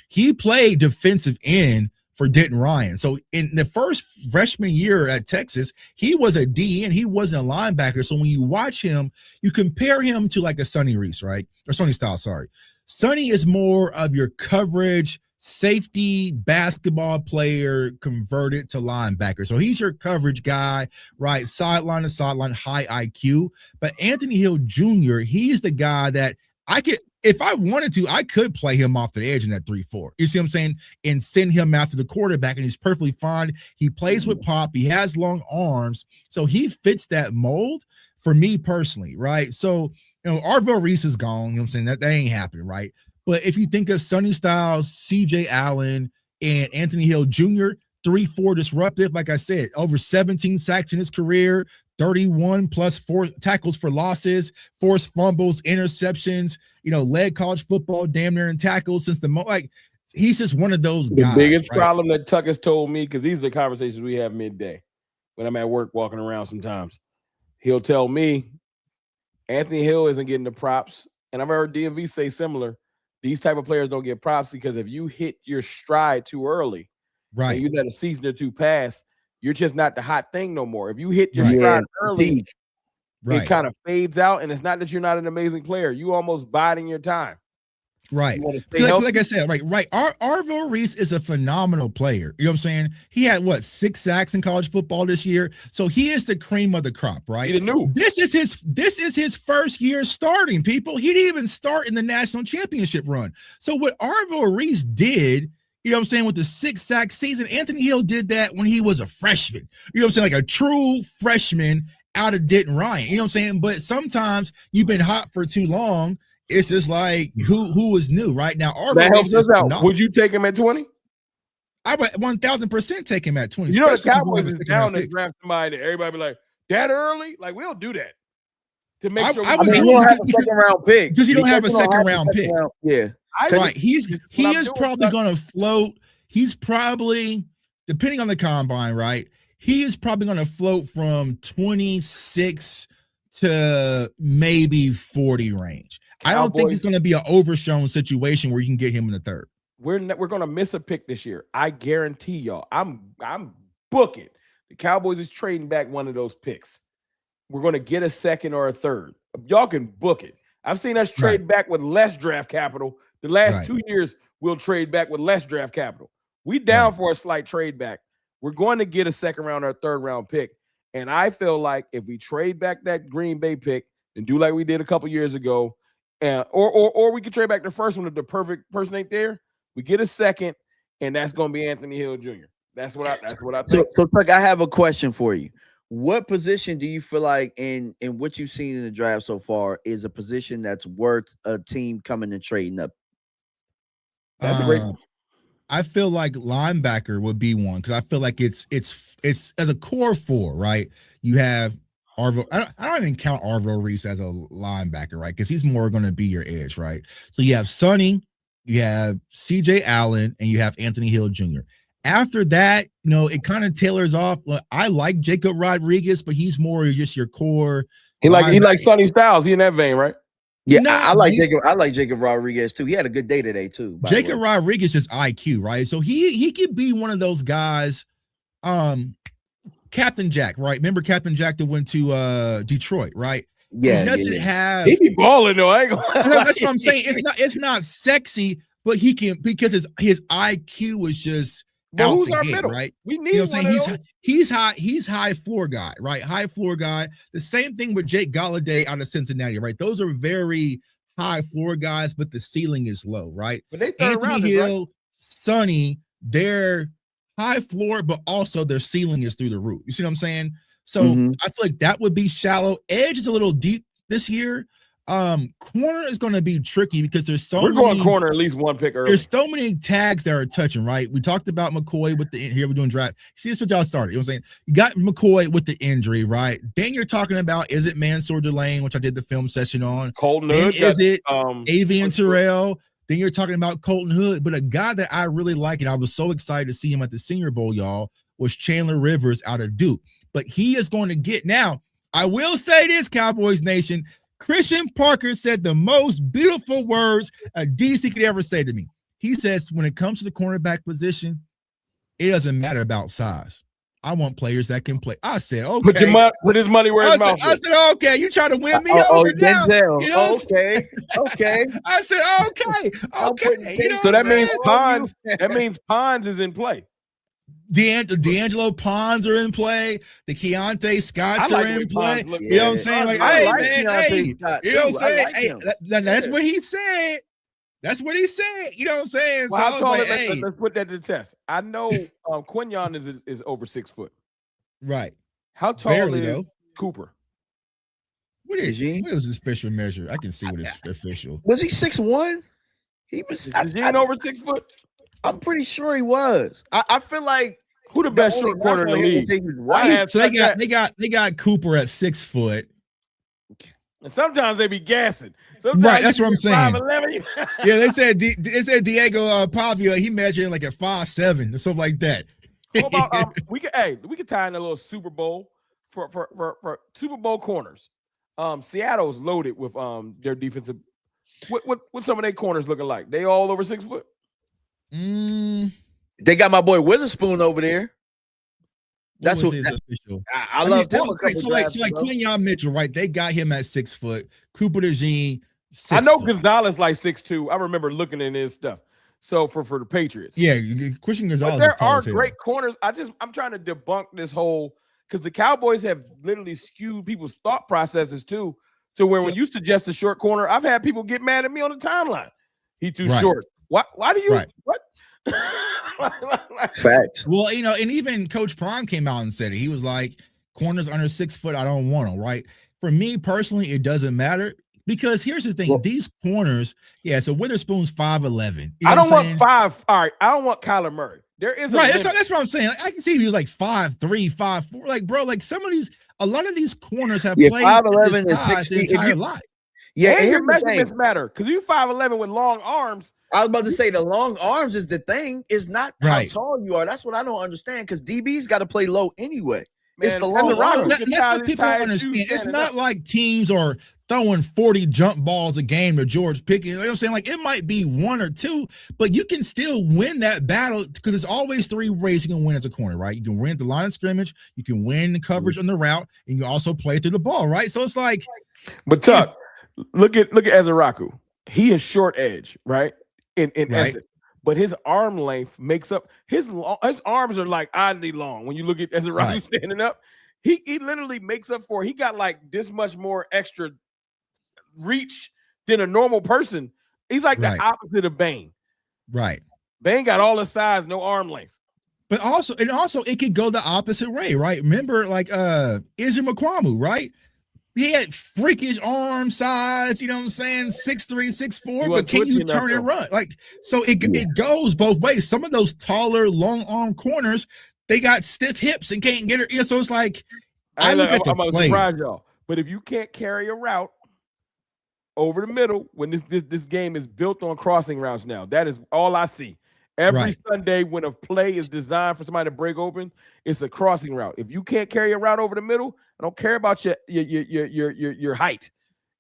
He played defensive end for Denton Ryan. So in the first freshman year at Texas, he was a DN. He wasn't a linebacker. So when you watch him, you compare him to like a Sonny Reese, right? Or Sonny Styles, sorry. Sonny is more of your coverage, safety, basketball player converted to linebacker. So he's your coverage guy, right? Sideline to sideline, high IQ. But Anthony Hill Jr., he's the guy that I could, if I wanted to, I could play him off the edge in that 3-4. You see what I'm saying? And send him after the quarterback, and he's perfectly fine. He plays with pop. He has long arms. So he fits that mold for me personally, right? So, Arvell Reese is gone. You know what I'm saying? That ain't happening, right? But if you think of Sonny Styles, CJ Allen, and Anthony Hill Jr., 3-4 disruptive, like I said, over 17 sacks in his career, 31 plus 4 tackles for losses, forced fumbles, interceptions, led college football damn near in tackles since he's just one of those guys. The biggest problem that Tuck has told me, because these are the conversations we have midday when I'm at work walking around sometimes, he'll tell me Anthony Hill isn't getting the props. And I've heard DMV say similar. These type of players don't get props because if you hit your stride too early, right, and you let a season or two pass, you're just not the hot thing no more. If you hit your stride early, it kind of fades out, and it's not that you're not an amazing player. You almost biding your time. Right. Like I said, right. Arvell Reese is a phenomenal player. You know what I'm saying? He had 6 sacks in college football this year. So he is the cream of the crop, right? He knew. This is his first year starting, people. He didn't even start in the national championship run. So what Arvell Reese did, you know what I'm saying, with the 6-sack season, Anthony Hill did that when he was a freshman. You know what I'm saying? Like a true freshman out of Denton Ryan. You know what I'm saying? But sometimes you've been hot for too long. It's just like who is new right now. That helps us out. Would you take him at 20? I would 1,000% take him at 20. You know, the Cowboys is down to draft somebody that everybody be like, that early? Like, we'll do that to make sure. I mean, you don't have a second-round pick because you don't have a second-round pick. Yeah, right. He is probably going to float. He's probably, depending on the combine, right? He is probably going to float from 26 to maybe 40 range. I don't think it's going to be an overshown situation where you can get him in the third. We're going to miss a pick this year. I guarantee y'all. I'm booking. The Cowboys is trading back one of those picks. We're going to get a second or a third. Y'all can book it. I've seen us trade back with less draft capital. The last 2 years, we'll trade back with less draft capital. We down for a slight trade back. We're going to get a second round or a third round pick. And I feel like if we trade back that Green Bay pick, and do like we did a couple years ago, and or we could trade back the first one if the perfect person ain't there. We get a second, and that's going to be Anthony Hill Jr. That's what I think. So Tuck, I have a question for you. What position do you feel like in what you've seen in the draft so far is a position that's worth a team coming and trading up? That's a great. I feel like linebacker would be one because I feel like it's as a core four, right? You have Arvo. I don't even count Arvo Reese as a linebacker, right? Because he's more going to be your edge, right? So you have Sonny, you have CJ Allen, and you have Anthony Hill Jr. After that, it kind of tailors off. Look, I like Jacob Rodriguez, but he's more just your core. He like Sonny Styles. He in that vein, right? Yeah, I like Jacob. I like Jacob Rodriguez too. He had a good day today too. Jacob Rodriguez is IQ, right? So he could be one of those guys. Captain Jack, right? Remember Captain Jack that went to Detroit, right? Yeah, he doesn't have. He be balling though. That's what I'm saying. It's not sexy, but he can because his IQ is just. But who's the our gate, middle? Right? We need one of those. He's high floor guy, right? High floor guy. The same thing with Jake Galladay out of Cincinnati, right? Those are very high floor guys, but the ceiling is low, right? But they Anthony Hill, right? Sonny, they're high floor, but also their ceiling is through the roof. You see what I'm saying? So I feel like that would be shallow. Edge is a little deep this year. Corner is going to be tricky because there's so we're going corner at least one pick early. There's so many tags that are touching, right? We talked about McCoy with here we're doing draft. See, that's what y'all started. You know what I'm saying? You got McCoy with the injury, right? Then you're talking about is it Mansour Delane, which I did the film session on. Colton Hood. Is it Avian Terrell? Then you're talking about Colton Hood, but a guy that I really like, and I was so excited to see him at the Senior Bowl, y'all, was Chandler Rivers out of Duke. But he is going to get now. I will say this, Cowboys Nation. Christian Parker said the most beautiful words a DC could ever say to me. He says, when it comes to the cornerback position, it doesn't matter about size. I want players that can play. I said, okay. Put his money where his mouth is. I said, okay, you trying to win me over now. Okay. I said, okay. So that means Pons. That means Pons is in play. D'Angelo Pons are in play. The Keontae Scotts are in play. You know what I'm saying? Like, you know what I'm saying? Hey, that's what he said. That's what he said. You know what I'm saying? Well, so let's put that to the test. I know Quinyon is over 6 foot. Right. How tall is Cooper? What was his official measure? I can see what his official. Was he 6'1"? He was. Is he over 6 foot? I'm pretty sure he was. I feel like who the best short corner in the league? Right. So they got Cooper at 6 foot. And sometimes they be gassing. Sometimes right, that's what I'm saying. 5'11". Yeah, they said Diego Pavia, he measured like at 5'7" or something like that. What about we could tie in a little Super Bowl for Super Bowl corners. Seattle's loaded with their defensive. What some of their corners looking like? They all over 6 foot. They got my boy Witherspoon over there. That's what official. I love him. So like Quinyon Mitchell, right? They got him at 6 foot. Cooper DeJean. I know Gonzalez like 6'2". I remember looking in his stuff. So for the Patriots, yeah, Christian Gonzalez. But there are great corners. I'm trying to debunk this whole because the Cowboys have literally skewed people's thought processes too. To where when you suggest a short corner, I've had people get mad at me on the timeline. He too short. Why do you what? Facts. Well, and even Coach Prime came out and said it. He was like, corners under 6 foot, I don't want them, right? For me personally, it doesn't matter because here's the thing: these corners, so Witherspoon's 5'11". I don't want 5. All right, I don't want Kyler Murray. There is that's what I'm saying. Like, I can see if he was like 5'3", 5'4". Like, bro, like a lot of these corners have played 5'11" is 60 entire life. Yeah, and your measurements matter because you 5'11" with long arms. I was about to say the long arms is the thing. It's not how tall you are. That's what I don't understand because DB's got to play low anyway. Man, it's the long arms. That's what people don't understand. It's not like teams are throwing 40 jump balls a game to George Pickens. You know what I'm saying? Like it might be 1 or 2, but you can still win that battle because there's always 3 ways you can win as a corner, right? You can win at the line of scrimmage, you can win the coverage on the route, and you can also play through the ball, right? So it's like, but Tuck, look at Ezeraku. He is short edge, right? In essence, but his arm length makes up his arms are like oddly long. When you look at Ezeraku standing up, he literally makes up for. He got like this much more extra reach than a normal person. He's like the opposite of Bane. Right. Bane got all the size, no arm length. But also it could go the opposite way, right? Remember, like Israel McClamu, right? He had freakish arm size, you know what I'm saying? 6'3", 6'4", but can you turn and run? Like, so it goes both ways. Some of those taller, long arm corners, they got stiff hips and can't get it. So it's like, I look at the I'm gonna surprise y'all. But if you can't carry a route over the middle, when this game is built on crossing routes now, that is all I see. Every Sunday when a play is designed for somebody to break open, it's a crossing route. If you can't carry a route over the middle, I don't care about your height.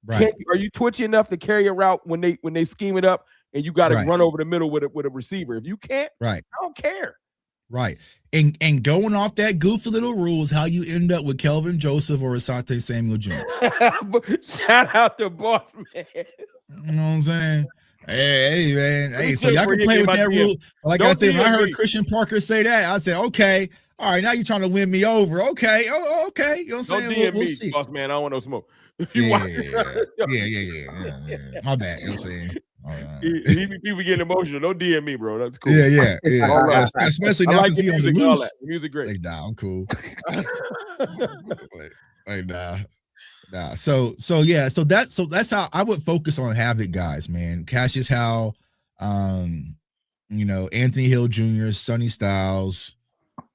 Right. Are you twitchy enough to carry a route when they scheme it up and you got to run over the middle with a receiver? If you can't, I don't care. Right. And going off that goofy little rule is how you end up with Kelvin Joseph or Asante Samuel Jones. Shout out to Boss Man. You know what I'm saying? Hey, man. Hey, so y'all can play with that rule. Like I said, when I heard Christian Parker say that, I said, okay, all right, now you're trying to win me over. Okay. Oh, okay. You know what I'm saying? Don't DM we'll me, see. Boss Man. I don't want no smoke. Yeah. My bad. You know what I'm saying? People getting emotional. Don't DM me, bro. That's cool. Yeah. Especially now since he on the loose. Music great. Like, nah, I'm cool. like, nah. So that's how I would focus on Havoc guys, man. Cassius Howe, Anthony Hill Jr., Sonny Styles,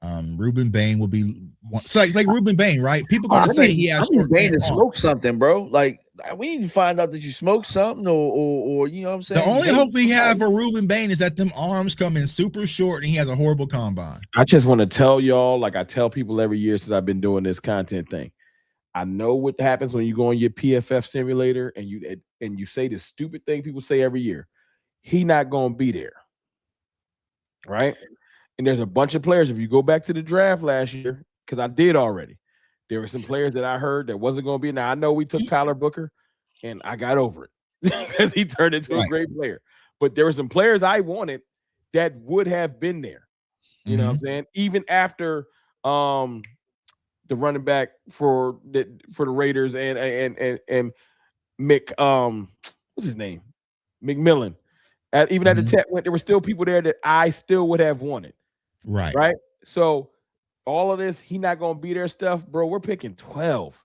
Ruben Bain will be one. So like Ruben Bain, right? People gonna say he has Bain to smoke something, bro. Like we need to find out that you smoke something or you know what I'm saying. The only hope we have for Ruben Bain is that them arms come in super short and he has a horrible combine. I just want to tell y'all, like I tell people every year since I've been doing this content thing. I know what happens when you go on your PFF simulator and you say the stupid thing people say every year. He not gonna be there, right? And there's a bunch of players. If you go back to the draft last year, because I did already, there were some players that I heard that wasn't gonna be. Now I know we took Tyler Booker, and I got over it because he turned into a great player. But there were some players I wanted that would have been there. You know what I'm saying? Even after the running back for the Raiders and Mick, what's his name? McMillan. Even at the Tech went, there were still people there that I still would have wanted. Right. So all of this, he not gonna be there stuff, bro. We're picking 12.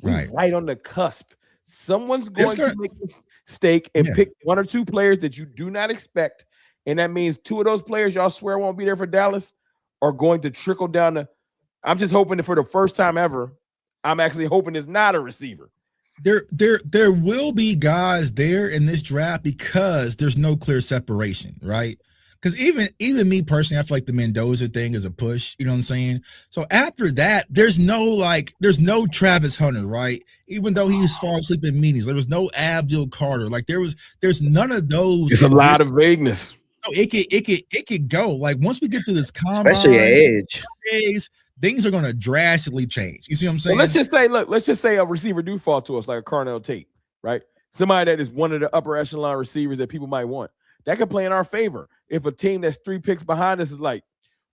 Right on the cusp. Someone's going to make a mistake and pick one or two players that you do not expect. And that means two of those players y'all swear won't be there for Dallas are going to trickle down the. I'm just hoping that for the first time ever, I'm actually hoping it's not a receiver. There will be guys there in this draft because there's no clear separation, right? Because even me personally, I feel like the Mendoza thing is a push, you know what I'm saying? So after that, there's no Travis Hunter, right? Even though he was falling asleep in meetings, there was no Abdul Carter. Like there's none of those. It's a lot of vagueness. So it could go. Like once we get to this combine, especially at edge. Things are going to drastically change. You see what I'm saying? Well, let's just say a receiver do fall to us like a Carnell Tate, right? Somebody that is one of the upper echelon receivers that people might want. That could play in our favor. If a team that's 3 picks behind us is like,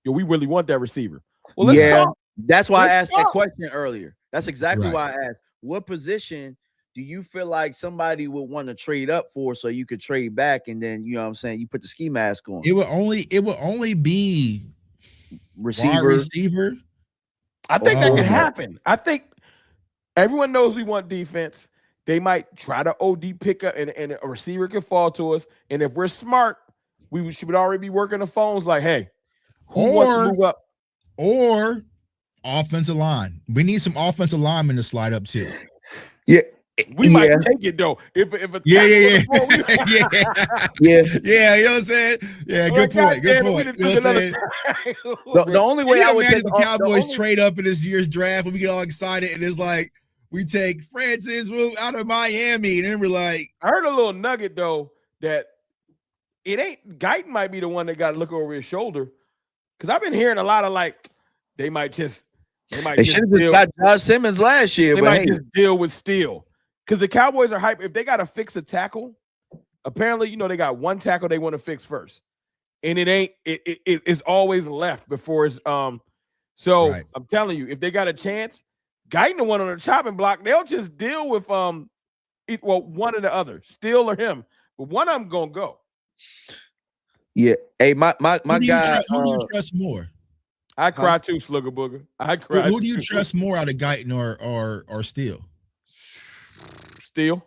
yo, we really want that receiver. Well, let's talk. That's why I asked that question earlier. That's exactly why I asked. What position do you feel like somebody would want to trade up for so you could trade back and then, you know what I'm saying, you put the ski mask on? It would only be receiver. I think that could happen. I think everyone knows we want defense. They might try to OD pick up and a receiver could fall to us. And if we're smart, we should already be working the phones like, hey, who wants to move up? Or offensive line. We need some offensive linemen to slide up too. Yeah. We might take it though. If a yeah. You know what I'm saying? Yeah, good point. Good point. You know what I'm saying? The only way I would imagine the Cowboys trade up in this year's draft when we get all excited and it's like we take Francis out of Miami and then we're like, I heard a little nugget though that it ain't Guyton might be the one that got to look over his shoulder because I've been hearing a lot of like they should have just got Josh Simmons last year. They might just deal with Steele. Because the Cowboys are hype. If they got to fix a tackle, apparently, they got one tackle they want to fix first. And it's always left before it's I'm telling you, if they got a chance, Guyton the one on the chopping block, they'll just deal with Well, one or the other, Steele or him, but one of them gonna go. Yeah. Hey, my guy. Who do you trust more? I cry too, Slugger Booger. I cry. Who do you trust more out of Guyton or Steele? Steele.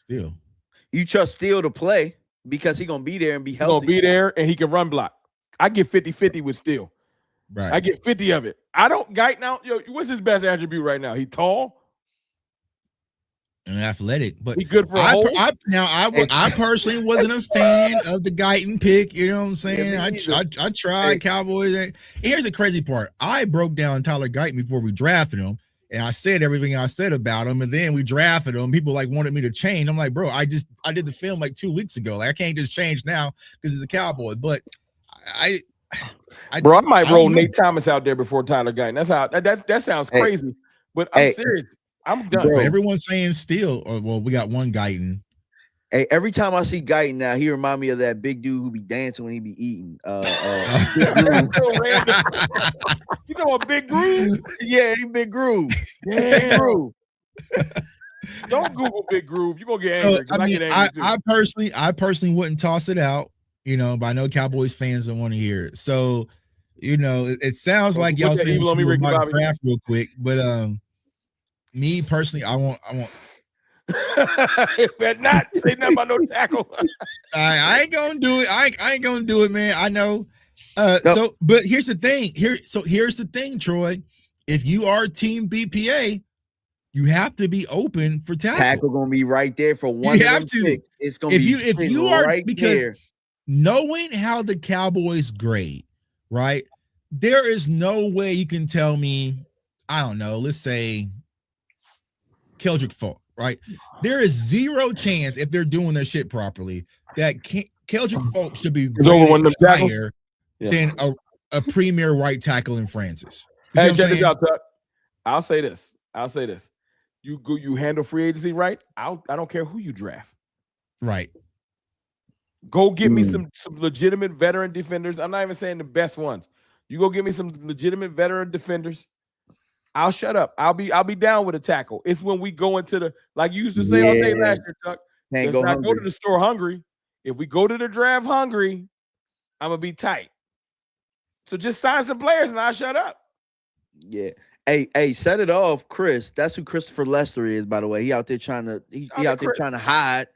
You trust Steele to play because he gonna be there and be healthy. He's gonna be there and he can run block. I get 50-50 with Steele. Right. I get 50 of it. I don't Guyton out. Yo, what's his best attribute right now? He tall and athletic, but he good for a hole. I personally wasn't a fan of the Guyton pick. You know what I'm saying? Yeah, I tried Cowboys. And here's the crazy part. I broke down Tyler Guyton before we drafted him, and I said everything I said about him, and then we drafted him. People like wanted me to change. I'm like, bro, I did the film like 2 weeks ago. Like I can't just change now because he's a Cowboy. But I might roll Nate Thomas out there before Tyler Guyton. That's how that sounds crazy, but I'm serious. I'm done. Bro, everyone's saying Steele. Well, we got one Guyton. Hey, every time I see Guyton now, he remind me of that big dude who be dancing when he be eating. You talking about Big Groove? Yeah, he Big Groove. Big Groove. Don't Google Big Groove. You're gonna get angry. So, I personally wouldn't toss it out, but I know Cowboys fans don't want to hear it. So, it sounds like y'all saying my draft real quick, but me personally, I want. Better not say nothing about no tackle. I ain't gonna do it. I ain't gonna do it, man. I know. So, but here's the thing. Here's the thing, Troy. If you are team BPA, you have to be open for tackle. Tackle gonna be right there for one. You have to. Picks. It's gonna be if you are right because there. Knowing how the Cowboys grade, right? There is no way you can tell me. I don't know. Let's say Keldrick Falk, right? There is zero chance if they're doing their shit properly that Keldrick Falk should be higher than a premier right tackle in Francis. Hey, check this out, Tuck. I'll say this. You handle free agency right. I don't care who you draft. Right. Go get me some legitimate veteran defenders. I'm not even saying the best ones. You go get me some legitimate veteran defenders. I'll shut up. I'll be down with a tackle. It's when we go into the, like you used to say all day last year, Tuck. Let's not go to the store hungry. If we go to the draft hungry, I'm gonna be tight. So just sign some players and I'll shut up. Yeah. Hey, set it off, Chris. That's who Christopher Lester is, by the way. He out there trying to hide.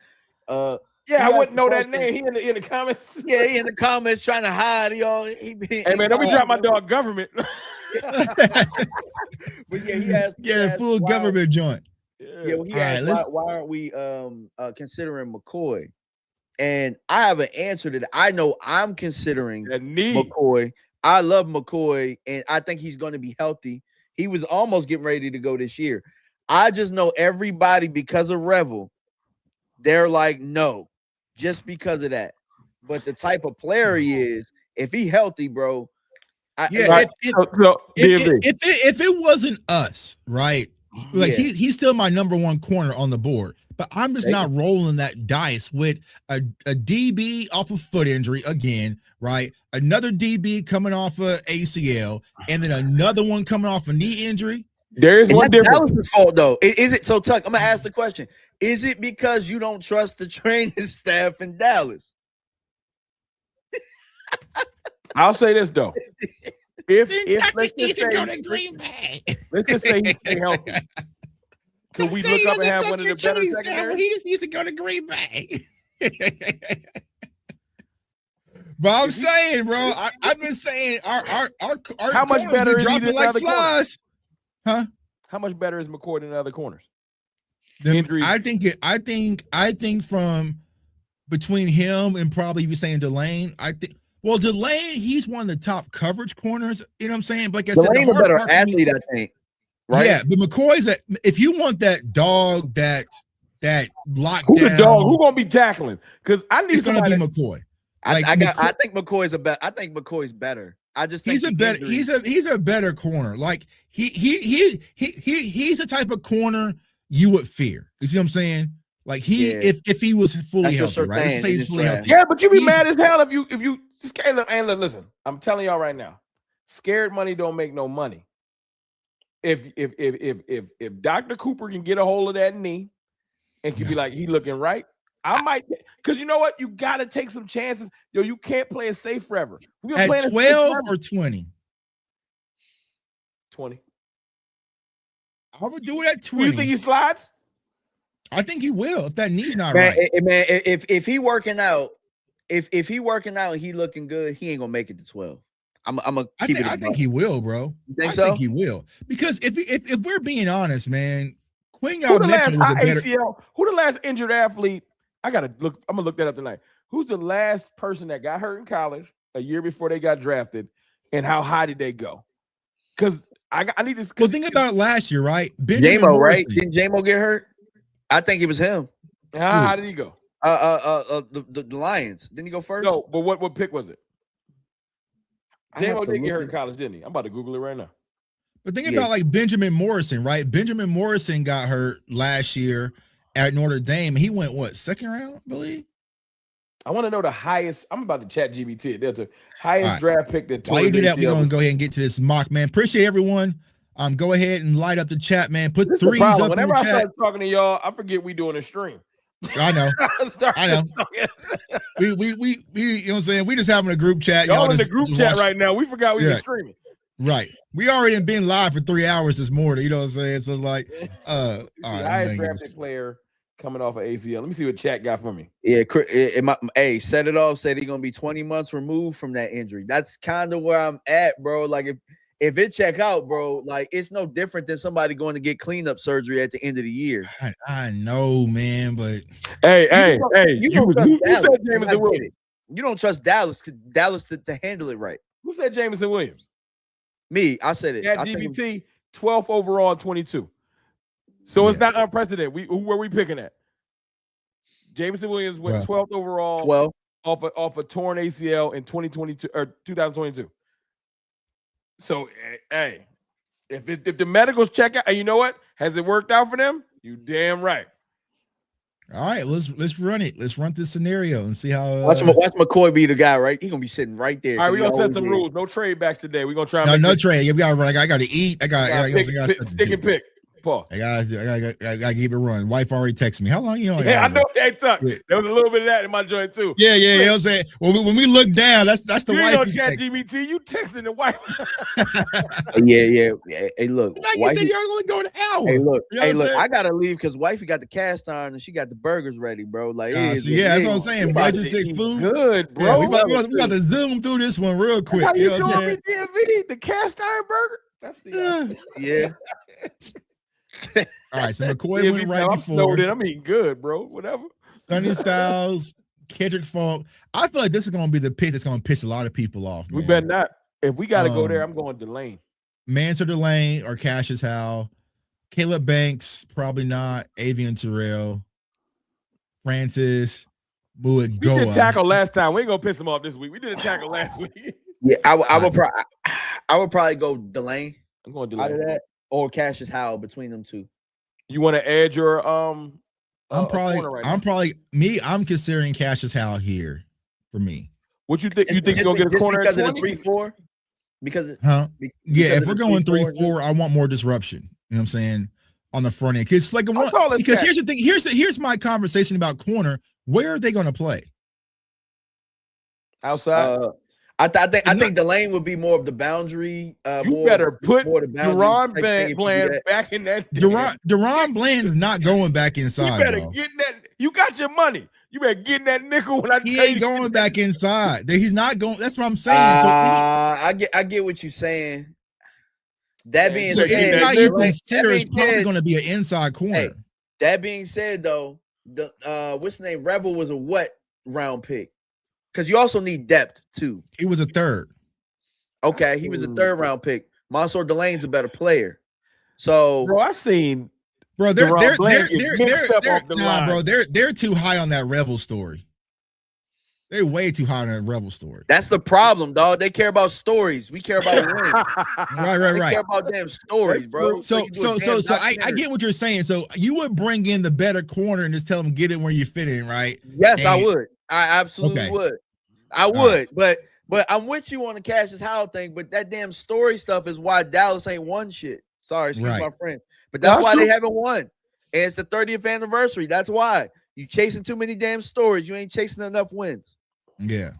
Yeah, I wouldn't know that name. He in the comments. Yeah, he in the comments trying to hide. Hey man, don't be drop my dog government. But yeah, he has full government joint. Yeah, well, he asked why aren't we considering McCoy? And I have an answer to that. I know I'm considering McCoy. I love McCoy, and I think he's going to be healthy. He was almost getting ready to go this year. I just know everybody, because of Revel, they're like, no, just because of that. But the type of player he is, if he healthy, bro. If it wasn't us, right? Like he's still my number one corner on the board, but I'm just not rolling that dice with a DB off of foot injury again, right? Another DB coming off of ACL, and then another one coming off a knee injury. There is one difference. Dallas' fault, though. Is it so, Tuck? I'm gonna ask the question: is it because you don't trust the training staff in Dallas? I'll say this though. If let's just say he's stay healthy, can we look up and have one of the better secondaries? He just needs to go to Green Bay. But I'm saying, bro, I've been saying our how much better is he than like other flies? Huh? How much better is McCoy than the other corners? I think from between him and probably you saying Delane, Well, Delane, he's one of the top coverage corners. You know what I'm saying? But like I said, Delane's a better athlete, I think. Right? Yeah, but McCoy's if you want that dog, that lockdown. Who's the dog? Who gonna be tackling? Because I need somebody to be McCoy. I think McCoy's I think McCoy's better. I just think he's a better corner. Like he's the type of corner you would fear. You see what I'm saying? Like if he was fully healthy, right? Let's say he's fully healthy. Yeah, but you be mad as hell if you scared them. And listen, I'm telling y'all right now, scared money don't make no money. If Dr. Cooper can get a hold of that knee, and can be like, he looking right. I might, because you know what? You got to take some chances. Yo, you can't play it safe forever. We at 12 or 20? 20. I would do it at 20. Do you think he slides? I think he will if that knee's not right. right. If he working out, if he working out and he looking good, he ain't gonna make it to 12. I'm gonna keep it. I think he will, bro. You think I so? think he will. Because if we're being honest, man, Quinn Who the Mitchell last was a better ACL? Who the last injured athlete? I'm gonna look that up tonight. Who's the last person that got hurt in college a year before they got drafted, and how high did they go? Because I need this. Well, think about last year, right? J-Mo, right? Didn't J-Mo get hurt? I think it was him. How did he go? The Lions. Didn't he go first? No, but what pick was it? J-Mo did get hurt in college, didn't he? I'm about to Google it right now. But think about like Benjamin Morrison, right? Benjamin Morrison got hurt last year at Notre Dame. He went what, second round, I believe? I want to know the highest. I'm about to chat GBT. There's the highest draft pick that. While you do that, we're gonna go ahead and get to this mock, man. Appreciate everyone. Go ahead and light up the chat, man. Put this threes up Whenever in the I chat. start talking to y'all, I forget we doing a stream. I know. I know. we you know what I'm saying? We just having a group chat. Y'all in the group chat right now. We forgot we were streaming. Right. We already been live for 3 hours this morning. You know what I'm saying? So it's like highest drafted player coming off of ACL. Let me see what chat got for me. Yeah, hey, set it off. Said he's gonna be 20 months removed from that injury. That's kind of where I'm at, bro. Like if it check out, bro, like it's no different than somebody going to get cleanup surgery at the end of the year. I know, man, but hey, you said Jameson Williams. You don't trust Dallas to handle it right. Who said Jameson Williams? Me, I said it. At DBT, 12th overall, 22. So it's not unprecedented. Who were we picking at? Jameson Williams went 12th overall, 12 off a torn ACL in 2022 or 2022. So hey, if the medicals check out, and you know what, has it worked out for them? You damn right. All right, let's run it. Let's run this scenario and see how. Watch McCoy be the guy, right? He's gonna be sitting right there. All right, we're gonna set some rules. No trade backs today. We're gonna try. No trade. We gotta run. I gotta eat. I got stick and pick. Paul. I gotta keep it running. Wife already texted me. How long you on? Yeah, I know. Hey, Tuck. There was a little bit of that in my joint too. Yeah. You know what I'm saying? When we look down, that's the wife. You know, chat GBT. You texting the wife. yeah. Hey, look. Like you said, you're only going an hour. Hey, look. You know look. I gotta leave because wifey got the cast iron and she got the burgers ready, bro. Like, that's what I'm saying. Bro, just take food. Good, bro. Yeah, we got to zoom through this one real quick. How you doing me, DMV? The cast iron burger. That's the yeah. All right, so McCoy went right before. I'm eating good, bro. Whatever. Sonny Styles, Kendrick Funk. I feel like this is going to be the pick that's going to piss a lot of people off. Man. We better not. If we got to go there, I'm going Delane. Mansour Delane or Cassius Howe. Caleb Banks, probably not. Avian Terrell. Francis Muigoa. We did a tackle last time. We ain't going to piss him off this week. We did a tackle last week. Yeah, I would probably go Delane. I'm going Delane. Out of that. Or Cassius Howe between them two. You want to add your I'm considering Cassius Howe here for me. What you think? You think you're gonna get a corner because at of the 3-4? Because if we're going 3-4, I want more disruption. You know what I'm saying? On the front end. Because here's the thing. Here's my conversation about corner. Where are they gonna play? Outside. I think Delane would be more of the boundary. You better put Deron Bland back in that. Deron Bland is not going back inside. You better get that. You got your money. You better get in that nickel when he ain't going back inside. He's not going. That's what I'm saying. I get what you're saying. That being said, you consider is probably going to be an inside corner. Hey, that being said, though, what's the name? Rebel was a what round pick? Because you also need depth too. He was a third. Okay, he was a third round pick. Mansour Delane's a better player. So, bro, I seen, bro, they're too high on that Rebel story. They're way too high on that Rebel story. That's the problem, dog. They care about stories. We care about wins. Right. They care about damn stories, bro. So I get what you're saying. So you would bring in the better corner and just tell them get it where you fit in, right? Yes, I would. I absolutely would. I would, but I'm with you on the Cassius Howe thing. But that damn story stuff is why Dallas ain't won shit. Sorry, excuse my friend, but that's why they haven't won. And it's the 30th anniversary. That's why. You chasing too many damn stories. You ain't chasing enough wins. Yeah.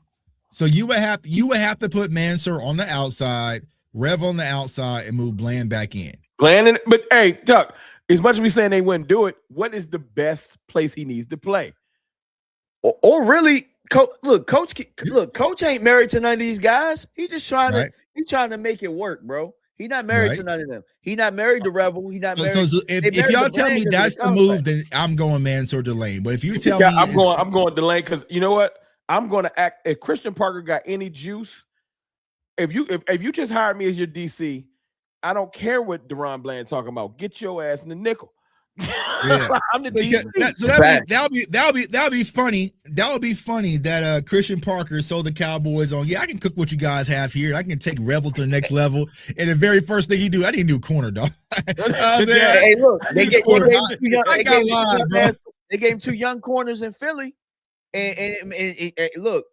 So you would have to put Mansour on the outside, Rev on the outside, and move Bland back in. Bland, but hey, Tuck, as much as we saying they wouldn't do it, what is the best place he needs to play? Or really, Coach ain't married to none of these guys. He's just trying to make it work, bro. He's not married to none of them. He's not married to Rebel. He's not married. So if y'all tell me that's the move, then I'm going Mansour Delane. But if you tell me, I'm going Delane because you know what? I'm going to act. If Christian Parker got any juice, if you just hired me as your DC, I don't care what Deron Bland talking about. Get your ass in the nickel. Yeah. I'm the DC. That'll be funny. That would be funny that Christian Parker sold the Cowboys on. Yeah, I can cook what you guys have here. I can take Rebel to the next level. And the very first thing he do, I didn't do corner, dog. Hey, look, they gave him 2 young corners in Philly. And look,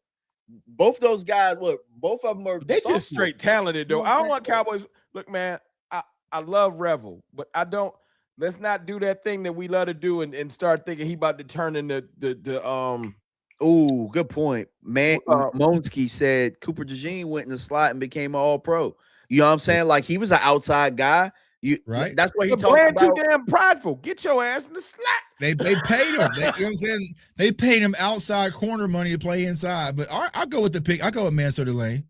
both those guys, both of them are just straight talented though. I don't want Cowboys. Look, man, I love Revel, but I don't. Let's not do that thing that we love to do and start thinking he about to turn into the Oh, good point, man. Monsky said Cooper DeJean went in the slot and became an All-Pro. You know what I'm saying? Like he was an outside guy. Right. That's what he talks about. Too damn prideful. Get your ass in the slot. They paid him. You know what I'm saying? They paid him outside corner money to play inside. But I'll go with the pick. I'll go with Mansour Delane.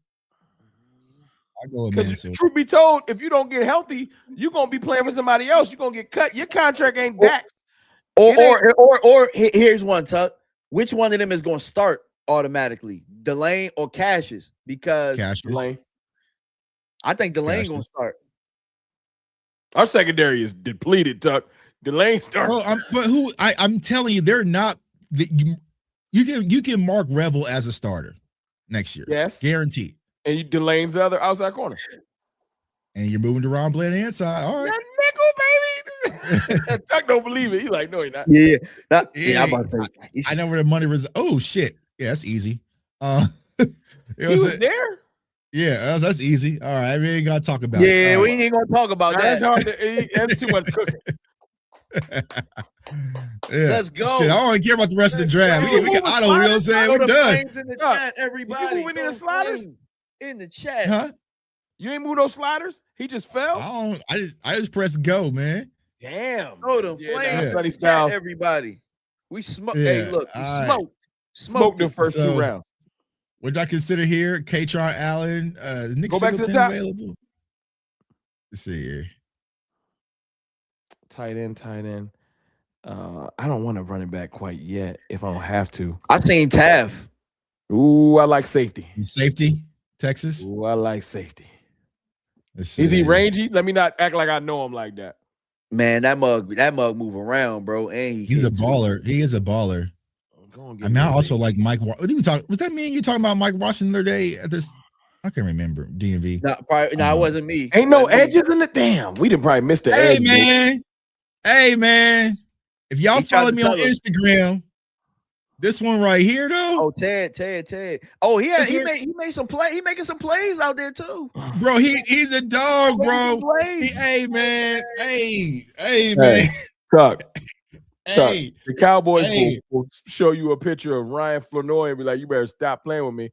Because truth be told, if you don't get healthy, you're gonna be playing for somebody else. You're gonna get cut. Your contract ain't back. Or here's one, Tuck. Which one of them is gonna start automatically? Delane or Cassius? Because Delane. I think Delane gonna start. Our secondary is depleted, Tuck. Delane start. I'm telling you, they're not. You can mark Rebel as a starter next year. Yes, guaranteed. And you Delane's the other outside corner. And you're moving to Ron Bland inside. All right. That nickel, baby. Tuck don't believe it. He's like, no, he's not. Yeah. I know where the money was. Oh, shit. Yeah, that's easy. He was there? Yeah, that's easy. All right. We ain't got to talk about it. Yeah, we ain't going to talk about that. That's hard to eat. That's too much cooking. Let's go. Shit, I don't even care about the rest of the draft. We got auto, you know what I'm saying? We're done. In the chat, everybody. You moving the sliders? In the chat. Huh? You ain't move those sliders? He just fell? I just pressed go, man. Damn. Oh, the flames. Chat, everybody. We smoke. Yeah. Hey, look, we smoked the first 2 rounds. What do I consider here? Katron Allen, Nick Go back to the top. Available. Let's see here. Tight end. I don't want to run it back quite yet if I don't have to. I seen Taff. Ooh, I like safety. Safety, Texas. Ooh, I like safety. Is he rangy? Let me not act like I know him like that. Man, that mug move around, bro. And he's a baller. He is a baller. I mean, I also like Mike. What did we talk? Was that me and you talking about Mike Washington the other day at this? I can't remember. DMV. No, it wasn't me. Ain't no edges in the damn. We didn't probably miss the edge. Hey man. If y'all follow me on Instagram, this one right here though. Oh, Ted. Oh, he made some play. He making some plays out there too. Bro, he's a dog, bro. Hey man. Hey man. Tuck. The Cowboys will show you a picture of Ryan Flournoy and be like, "You better stop playing with me."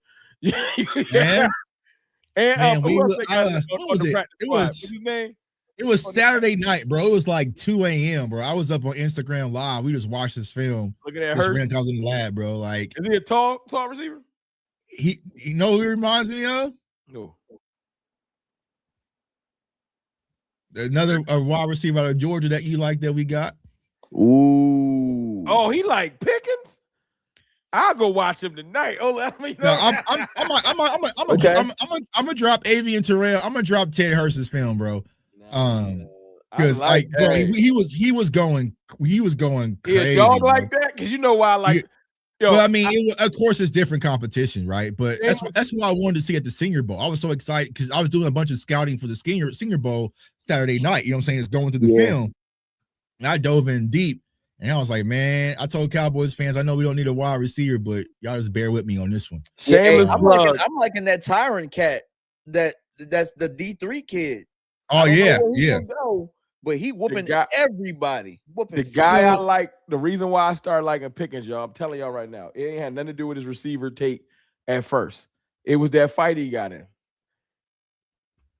What's his name? It was Saturday night, bro. It was like 2 a.m., bro. I was up on Instagram Live. We just watched this film. Looking at her. I was in the lab, bro. Like, is he a tall receiver? You know who he reminds me of? No. Another wide receiver out of Georgia that you like that we got. Ooh. Oh, he like Pickens? I'll go watch him tonight. Oh, let me know. I'm gonna drop Avian Terrell. I'm gonna drop Ted Hurst's film, bro. Because bro, he was going crazy. He a dog like that? Because you know why I like. Well, I mean, of course, it's different competition, right? But that's what I wanted to see at the Senior Bowl. I was so excited because I was doing a bunch of scouting for the Senior Bowl Saturday night. You know what I'm saying? It's going through the film, and I dove in deep. And I was like, man, I told Cowboys fans, I know we don't need a wide receiver, but y'all just bear with me on this one. I'm liking that Tyrant cat. That's the D3 kid. Oh yeah. but he whooping everybody. The guy I like, the reason why I started liking Pickens, y'all, I'm telling y'all right now, it ain't had nothing to do with his receiver tape at first. It was that fight he got in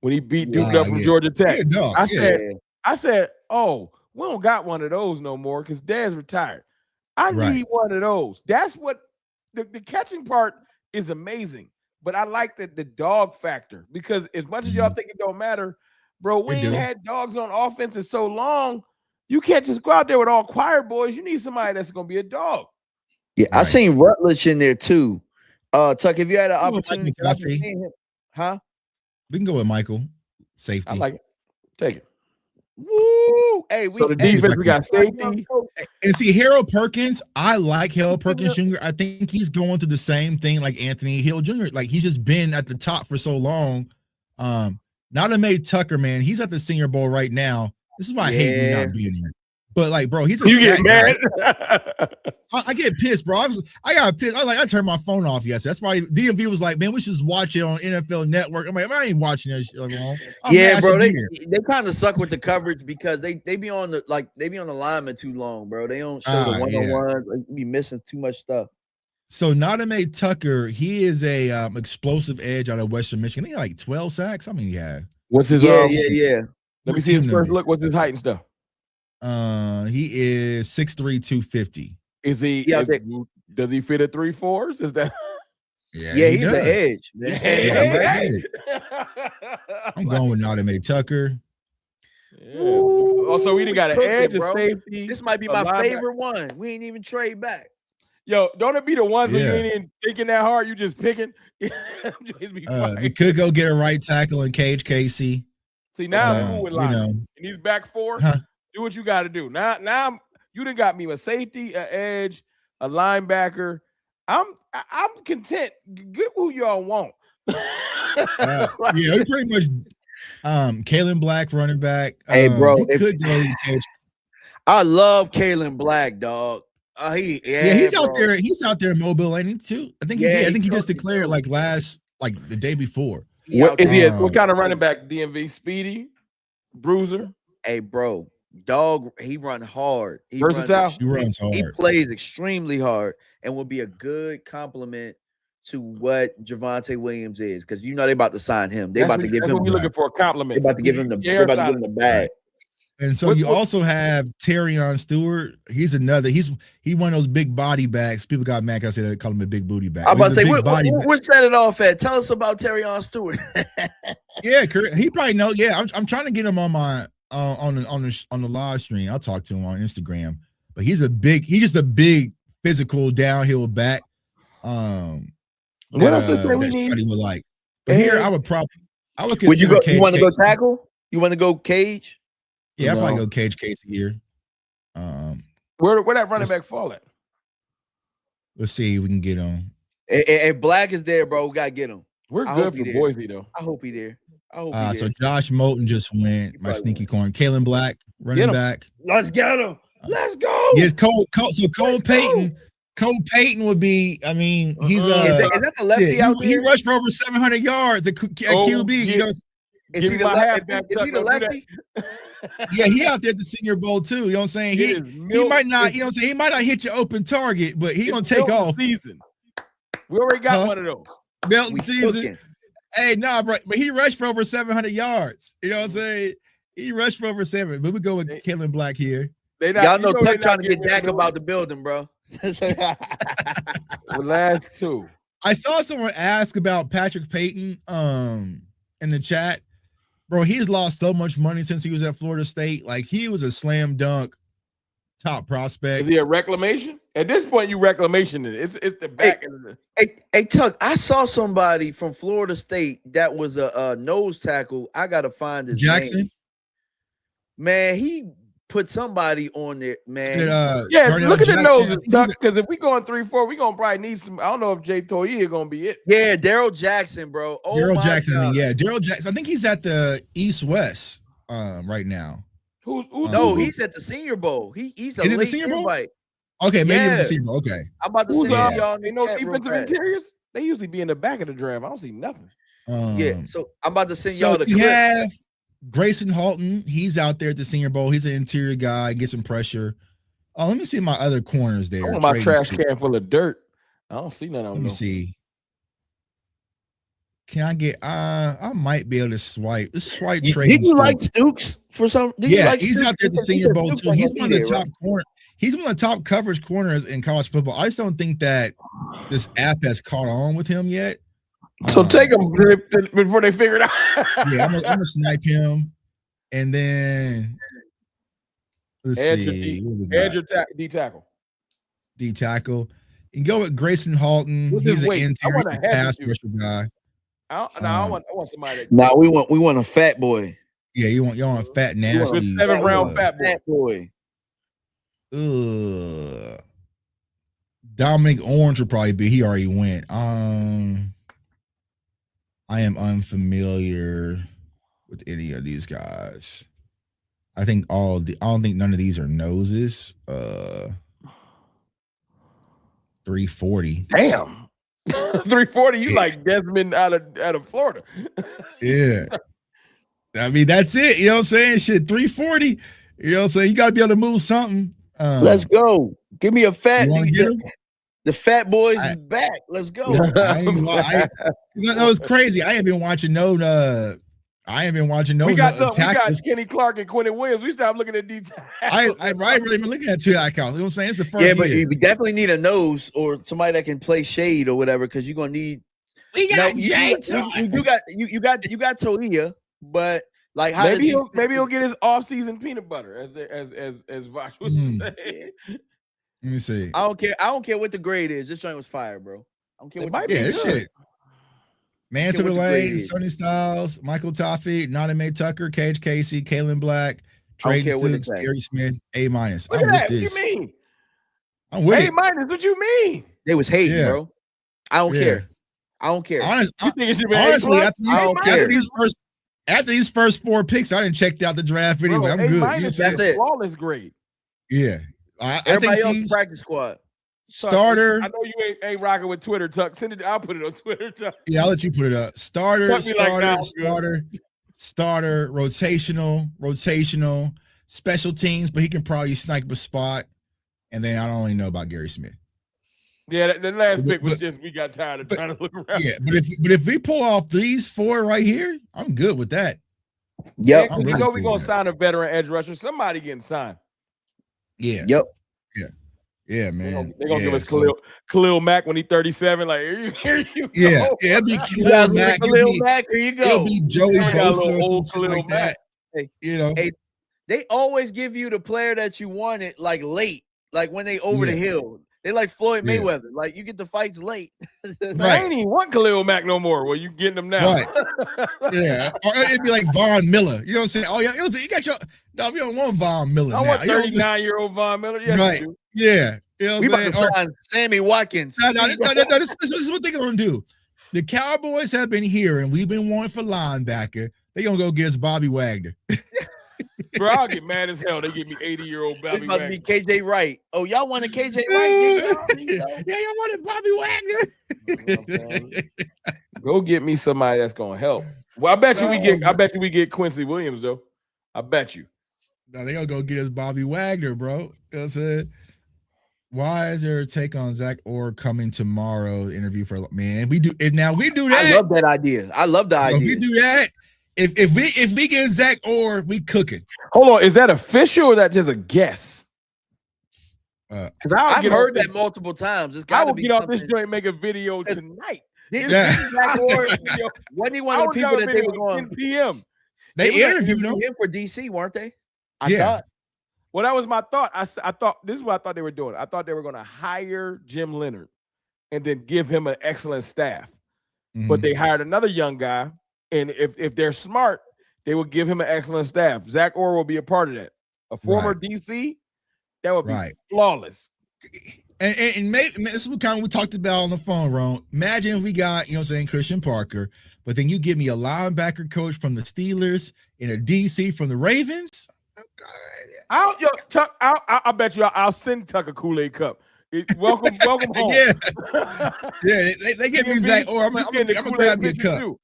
when he beat Duke up from Georgia Tech. I said, oh, we don't got one of those no more because Dad's retired. I need one of those. That's what the catching part is amazing. But I like the dog factor because as much as y'all think it don't matter, bro, we ain't had dogs on offense in so long. You can't just go out there with all choir boys. You need somebody that's going to be a dog. Yeah, I seen Rutledge in there too. Tuck, if you had an opportunity, huh? We can go with Michael. Safety. I like it. Take it. Woo! Hey, so the defense, we got safety. And see, Harold Perkins, I like Harold Perkins Jr. I think he's going through the same thing like Anthony Hill Jr. Like he's just been at the top for so long. Not Tucker, man. He's at the Senior Bowl right now. This is why I hate me not being here. But like, bro, he's a you get mad. I get pissed, bro. I got pissed. I turned my phone off yesterday. That's why DMV was like, man, we should just watch it on NFL Network. I'm like, I ain't watching that shit alone. Bro, they kind of suck with the coverage because they be on the lineman too long, bro. They don't show the one-on-one. Like, be missing too much stuff. So Nadame Tucker, he is a explosive edge out of Western Michigan. He had like 12 sacks. How many he had? What's his yeah. Let me see his first look. What's his height and stuff? He is 6'3", 250. Is he? Does he fit at 3/4? Is that? Yeah, he's the edge. I'm going with Nadame Tucker. Yeah. Also, we done got an edge of safety. This might be my favorite one. We ain't even trade back. Yo, don't it be the ones when you ain't even thinking that hard? You just picking. We could go get a right tackle in Cage Casey. See, now I'm cool with line. And these back four, do what you got to do. Now you done got me a safety, an edge, a linebacker. I'm content. Get who y'all want. We pretty much. Kalen Black, running back. Hey, bro, could go. I love Kalen Black, dog. He's out there. He's out there in Mobile, ain't he too? I think he did. I think he just declared the day before. What kind of running back? DMV, speedy, bruiser. Hey, bro, dog. He run hard. Versatile. He runs hard. He plays extremely hard, and will be a good compliment to what Javonte Williams is, because you know they about to sign him. They about to give him. What we're looking for a compliment. They about to give him the bag. And so you also have Terrion Stewart. He's another. He one of those big body bags. People got mad because I said they call him a big booty bag. I'm about to say, we're set it off at. Tell us about Terrion Stewart. Yeah, he probably know. Yeah, I'm trying to get him on my on the live stream. I'll talk to him on Instagram. But he's just a big physical downhill back. What else is there we need? Would like. But here I would Would you go? You want to go tackle? You want to go Cage? Yeah, I'll probably go Cage Casey here. Where that running back fall at? Let's see if we can get him. If Black is there, bro, we gotta get him. We're good for Boise though. I hope he there. So Josh Moulton just went. My sneaky corn. Kalen Black, running back. Let's get him. Let's go. Yes, Cole Payton. Cole Payton would be. I mean, he's is that the lefty out there? He rushed for over 700 yards at QB. You know. Is he the lefty? Yeah, he out there at the Senior Bowl too. You know what I'm saying? He might not. You know what I'm saying? He might not hit your open target, but he gonna take off. Season. We already got one of those. Milton season. Hey, nah, bro, but he rushed for over 700 yards. You know what I'm saying? He rushed for over 7. But we go with Kalen Black here. Y'all know Tuck trying to get Dak about the building, bro. The last two. I saw someone ask about Patrick Payton in the chat. Bro, he's lost so much money since he was at Florida State. Like, he was a slam dunk top prospect. Is he a reclamation? At this point, you reclamation it. It's the back end of the. Hey, Tuck, I saw somebody from Florida State that was a nose tackle. I gotta find his name. Man, he put somebody on there, man. Look at the noses, Tuck, because if we going 3-4, we gonna probably need some. I don't know if Jay Toye gonna be it. Yeah, Daryl Jackson, bro. Daryl Jackson, Daryl Jackson. I think he's at the East-West right now. No, he's at the Senior Bowl. He's a late invite. Okay, maybe it's the Senior Bowl. Okay, I'm about to send y'all. They know defensive interiors. They usually be in the back of the draft. I don't see nothing. So I'm about to send y'all the clip. Grayson Halton, he's out there at the Senior Bowl. He's an interior guy, get some pressure. Oh, let me see my other corners there. I want my trash can full of dirt. I don't see none of them. Let me see. Can I get? I might be able to swipe. Swipe trade. Did you like Stooks for some? Yeah, he's out there at the Senior Bowl too. He's one of the top corner. He's one of the top coverage corners in college football. I just don't think that this app has caught on with him yet. So take him before they figure it out. Yeah, I'm gonna snipe him, and then let's see. Edge or D tackle. D tackle. And go with Grayson Halton. He's an interior pass rusher guy. I want somebody. No, we want a fat boy. Yeah, you want a fat nasty 7th round fat boy. Dominic Orange will probably be. He already went. I am unfamiliar with any of these guys. I don't think none of these are noses. 340. Damn. 340. You like Desmond out of Florida. Yeah. I mean, that's it. You know what I'm saying? Shit, 340. You know what I'm saying? You gotta be able to move something. Let's go. Give me a fat. The fat boys is back. Let's go. It's crazy. I ain't been watching no. We got Kenny Clark and Quentin Williams. We stopped looking at details. I really been looking at two icons. You know what I'm saying? It's the first. Yeah, but you definitely need a nose or somebody that can play shade or whatever, because you're gonna need. We got you got Toia, but like how maybe he'll get his off-season peanut butter as Vosh was saying. Let me see. I don't care what the grade is. This joint was fire, bro. I don't care what this shit. Manson Delay, Sonny Styles, Michael Toffee, Nodame Tucker, Cage Casey, Kalen Black, Trey Stooks, Gary Smith, A-. I'm with this. What you mean? I'm with A-. What you mean? They was hating, bro. I don't care. I don't care. Honestly, after these first 4 picks, I didn't check out the draft anyway. I'm good. That's a flawless grade. Yeah. Everybody else practice squad. Starter. I know you ain't rocking with Twitter, Tuck. Send it. I'll put it on Twitter, Tuck. Yeah, I'll let you put it up. Starter, rotational, special teams, but he can probably snipe a spot. And then I don't really know about Gary Smith. Yeah, the last pick was just we got tired of trying to look around. Yeah, but if we pull off these 4 right here, I'm good with that. Yep. You know we're gonna sign a veteran edge rusher. Somebody getting signed. Yeah. Yep. Yeah, man. They're gonna give us Khalil Mack when he's 37. Like, here you go. Yeah, it'll be Khalil Mack. Here you go. It'll be Joey Bosa or something like that. Hey, you know, they always give you the player that you wanted like late, like when they over the hill. They like Floyd Mayweather. Like you get the fights late. I ain't even want Khalil Mack no more. Well, you getting them now. Right. Yeah. Or it'd be like Von Miller. You know what I'm saying? Oh, yeah. You got your no, we don't want Von Miller. I want 39-year-old Von Miller. Yes, right. Yeah. You know we about to sign Sammy Watkins. This is what they're gonna do. The Cowboys have been here and we've been wanting for linebacker. They're gonna go get us Bobby Wagner. Bro, I'll get mad as hell. They give me 80-year-old Bobby Wagner. About to be KJ Wright. Oh, y'all wanted KJ Wright? Yeah, y'all wanted Bobby Wagner. Go get me somebody that's gonna help. Well, I bet you we get Quincy Williams though. I bet you. No, they gonna go get us Bobby Wagner, bro. You know what I'm saying? Why is there a take on Zach Orr coming tomorrow? Interview for man. We do that. I love that idea. I love the idea. If we do that. If we get Zach Orr, we cooking. Hold on, is that official or that just a guess? Because I've heard that multiple times. I will get off this joint and make a video tonight. Zach Orr, wasn't he one of the people that they were going 10 p.m. They interviewed him for DC, weren't they? I thought. Well, that was my thought. I thought this is what I thought they were doing. I thought they were going to hire Jim Leonard and then give him an excellent staff. Mm-hmm. But they hired another young guy. And if they're smart, they will give him an excellent staff. Zach Orr will be a part of that. A former DC, that would be flawless. And maybe this is what kind of we talked about on the phone, Ron. Imagine if we got, Christian Parker, but then you give me a linebacker coach from the Steelers and a DC from the Ravens. I bet you I'll send Tuck a Kool-Aid cup. Welcome home. Yeah, they give me Zach Orr. I'm gonna grab me a cup. Too.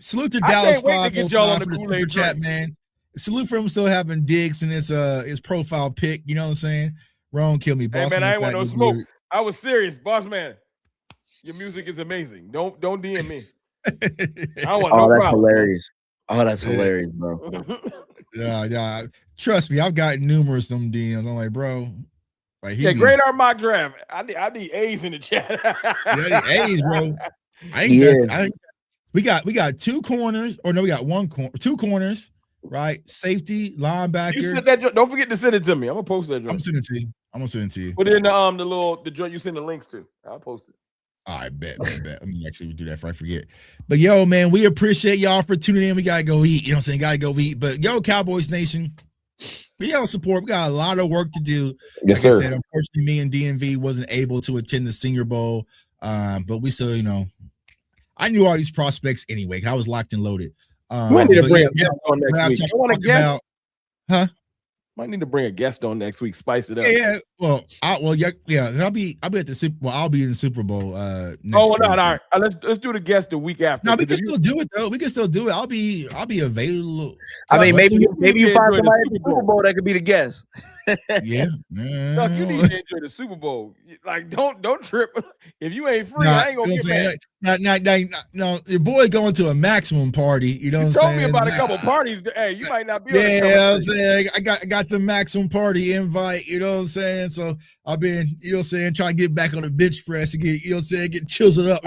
Salute to I Dallas can't wait to get y'all on 505 the for the Kool-Aid super chat, drink. man. Salute for him still having digs in his profile pic. You know what I'm saying? Wrong, kill me, boss. Hey man, I ain't want no smoke. Beard. I was serious, boss man. Your music is amazing. Don't DM me. I don't want no that's problem. hilarious. Oh, that's hilarious, bro. Yeah. Trust me, I've got numerous of them DMs. I'm like, bro, like great art mock draft. I need A's in the chat. Yeah, A's, bro. We got 2 corners, or no, we got 2 corners, right? Safety, linebacker. You said that. Don't forget to send it to me. I'm gonna post that. I'm gonna send it to you. Put it in the joint you send the links to. I'll post it. All right, bet. Let me actually do that before I forget. But yo, man, we appreciate y'all for tuning in. We gotta go eat. You know what I'm saying? Gotta go eat. But yo, Cowboys Nation, we got support. We got a lot of work to do. Yes, like sir. I said, unfortunately, me and DMV wasn't able to attend the Senior Bowl. But we still, I knew all these prospects anyway. I was locked and loaded. Might need to bring a guest on next week. You want a guest? Huh? Might need to bring a guest on next week. Spice it up. Yeah. Well, I'll be at the Super. Well, I'll be in the Super Bowl. Next all week. right. Let's do the guest the week after. No, we can still do it though. We can still do it. I'll be available. I mean, maybe you find somebody at the Super Super Bowl that could be the guest. Yeah. Tuck, you need to enjoy the Super Bowl. Like, don't trip. If you ain't free, I ain't gonna get mad. No, your boy going to a maximum party. You know what I'm saying? Told me about a couple parties. Hey, you might not be. Yeah, I'm saying I got the maximum party invite. You know what I'm saying? So I've been, you know what I'm saying, trying to get back on the bench press and get, you know what I'm saying, get chiseled up.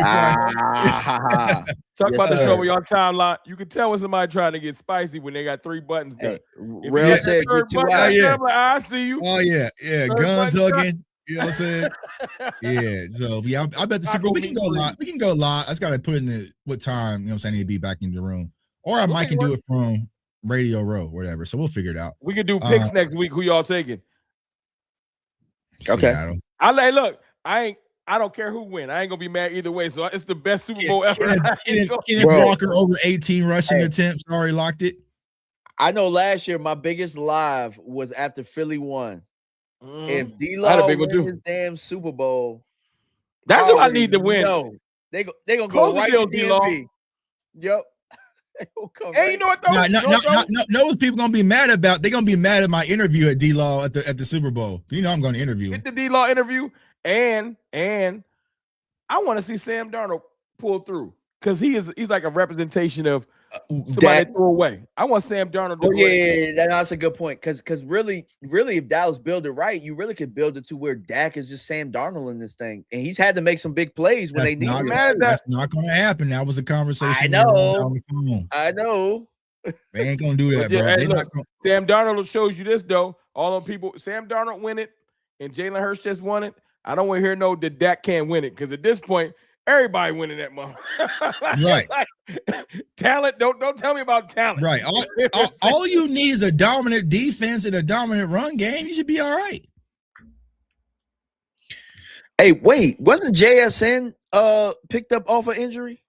Talk about the show with y'all timeline. You can tell when somebody trying to get spicy when they got 3 buttons done. Real said, I see you. Oh yeah, guns hugging. You know what I'm saying? Yeah. So I bet the Super Bowl. We can go live. We can go live. I just gotta put in what time, you know what I'm saying, I need to be back in the room. Or I might can do it from Radio Row, whatever. So we'll figure it out. We could do picks next week. Who y'all taking? Okay. Look, I don't care who win. I ain't gonna be mad either way. So it's the best Super Bowl ever. Kenneth Walker over 18 rushing attempts. Already locked it. I know last year my biggest live was after Philly won. If D-Law wins his damn Super Bowl, that's what I need to win. They gonna go right to D-Law. Yep. Hey, you know what though? No, what people gonna be mad about? They're gonna be mad at my interview at D-Law at the Super Bowl. You know I'm gonna interview him. Get the D-Law interview, and I want to see Sam Darnold pull through because he's like a representation of somebody threw away. I want Sam Darnold to that's a good point. Because really, if Dallas build it right, you really could build it to where Dak is just Sam Darnold in this thing. And he's had to make some big plays when they need him. That's not going to happen. That was a conversation. I know. They ain't going to do that, bro. Hey, look, Sam Darnold shows you this, though. All them people, Sam Darnold win it, and Jalen Hurts just won it. I don't want to hear that Dak can't win it, because at this point, everybody winning that month. Right. Talent. Don't tell me about talent. Right. All you need is a dominant defense and a dominant run game. You should be all right. Hey, wait, wasn't JSN picked up off of injury?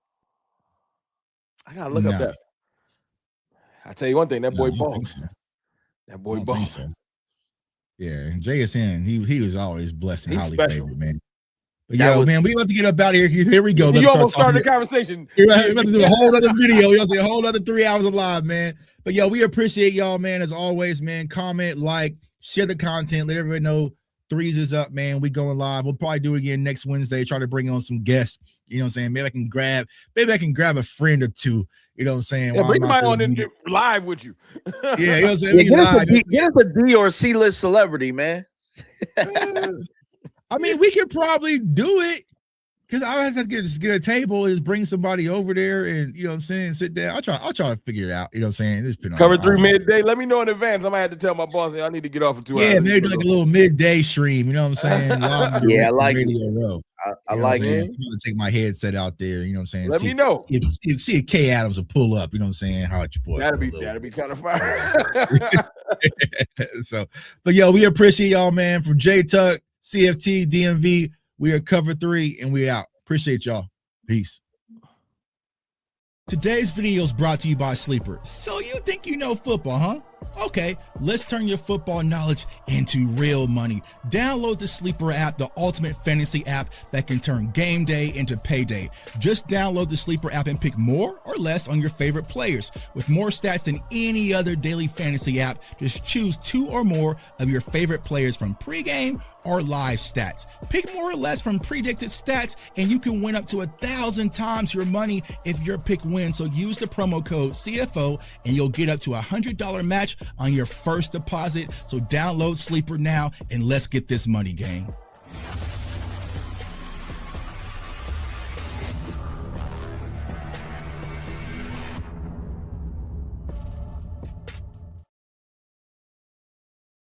I gotta look up that. I tell you one thing, that boy ball. So. That boy ball. So. Yeah, and JSN, he was always blessed and highly favored, man. But man, we about to get up out of here. Here we go. You almost started the conversation. We're about to do a whole other video. You know, a whole other 3 hours of live, man. But we appreciate y'all, man. As always, man. Comment, like, share the content. Let everybody know Threes is up, man. We going live. We'll probably do it again next Wednesday. Try to bring on some guests. You know what I'm saying? Maybe I can grab a friend or two. You know what I'm saying? Yeah, bring somebody on and get live with you. Yeah, you know what I'm saying? Get us a D or C-list celebrity, man. I mean, we could probably do it because I have to get a table and just bring somebody over there and, you know what I'm saying, sit down. I'll try to figure it out. You know what I'm saying? Cover 3 midday. Let me know in advance. I might have to tell my boss I need to get off for 2 hours. Yeah, maybe like a little midday stream. You know what I'm saying? I like Radio Row. I like it. I'm gonna take my headset out there. You know what I'm saying? Let me know. See if K Adams will pull up. You know what I'm saying? How at your boy? That'd be kind of fire. So, but we appreciate y'all, man. From J Tuck, CFT, DMV, we are Cover 3, and we out. Appreciate y'all. Peace. Today's video is brought to you by Sleeper. So you think you know football, huh? Okay, let's turn your football knowledge into real money. Download the Sleeper app, the ultimate fantasy app that can turn game day into payday. Just download the Sleeper app and pick more or less on your favorite players. With more stats than any other daily fantasy app, just choose 2 or more of your favorite players from pregame or live stats. Pick more or less from predicted stats, and you can win up to 1,000 times your money if your pick wins. So use the promo code CFO and you'll get up to $100 match on your first deposit. So download Sleeper now and let's get this money, gang.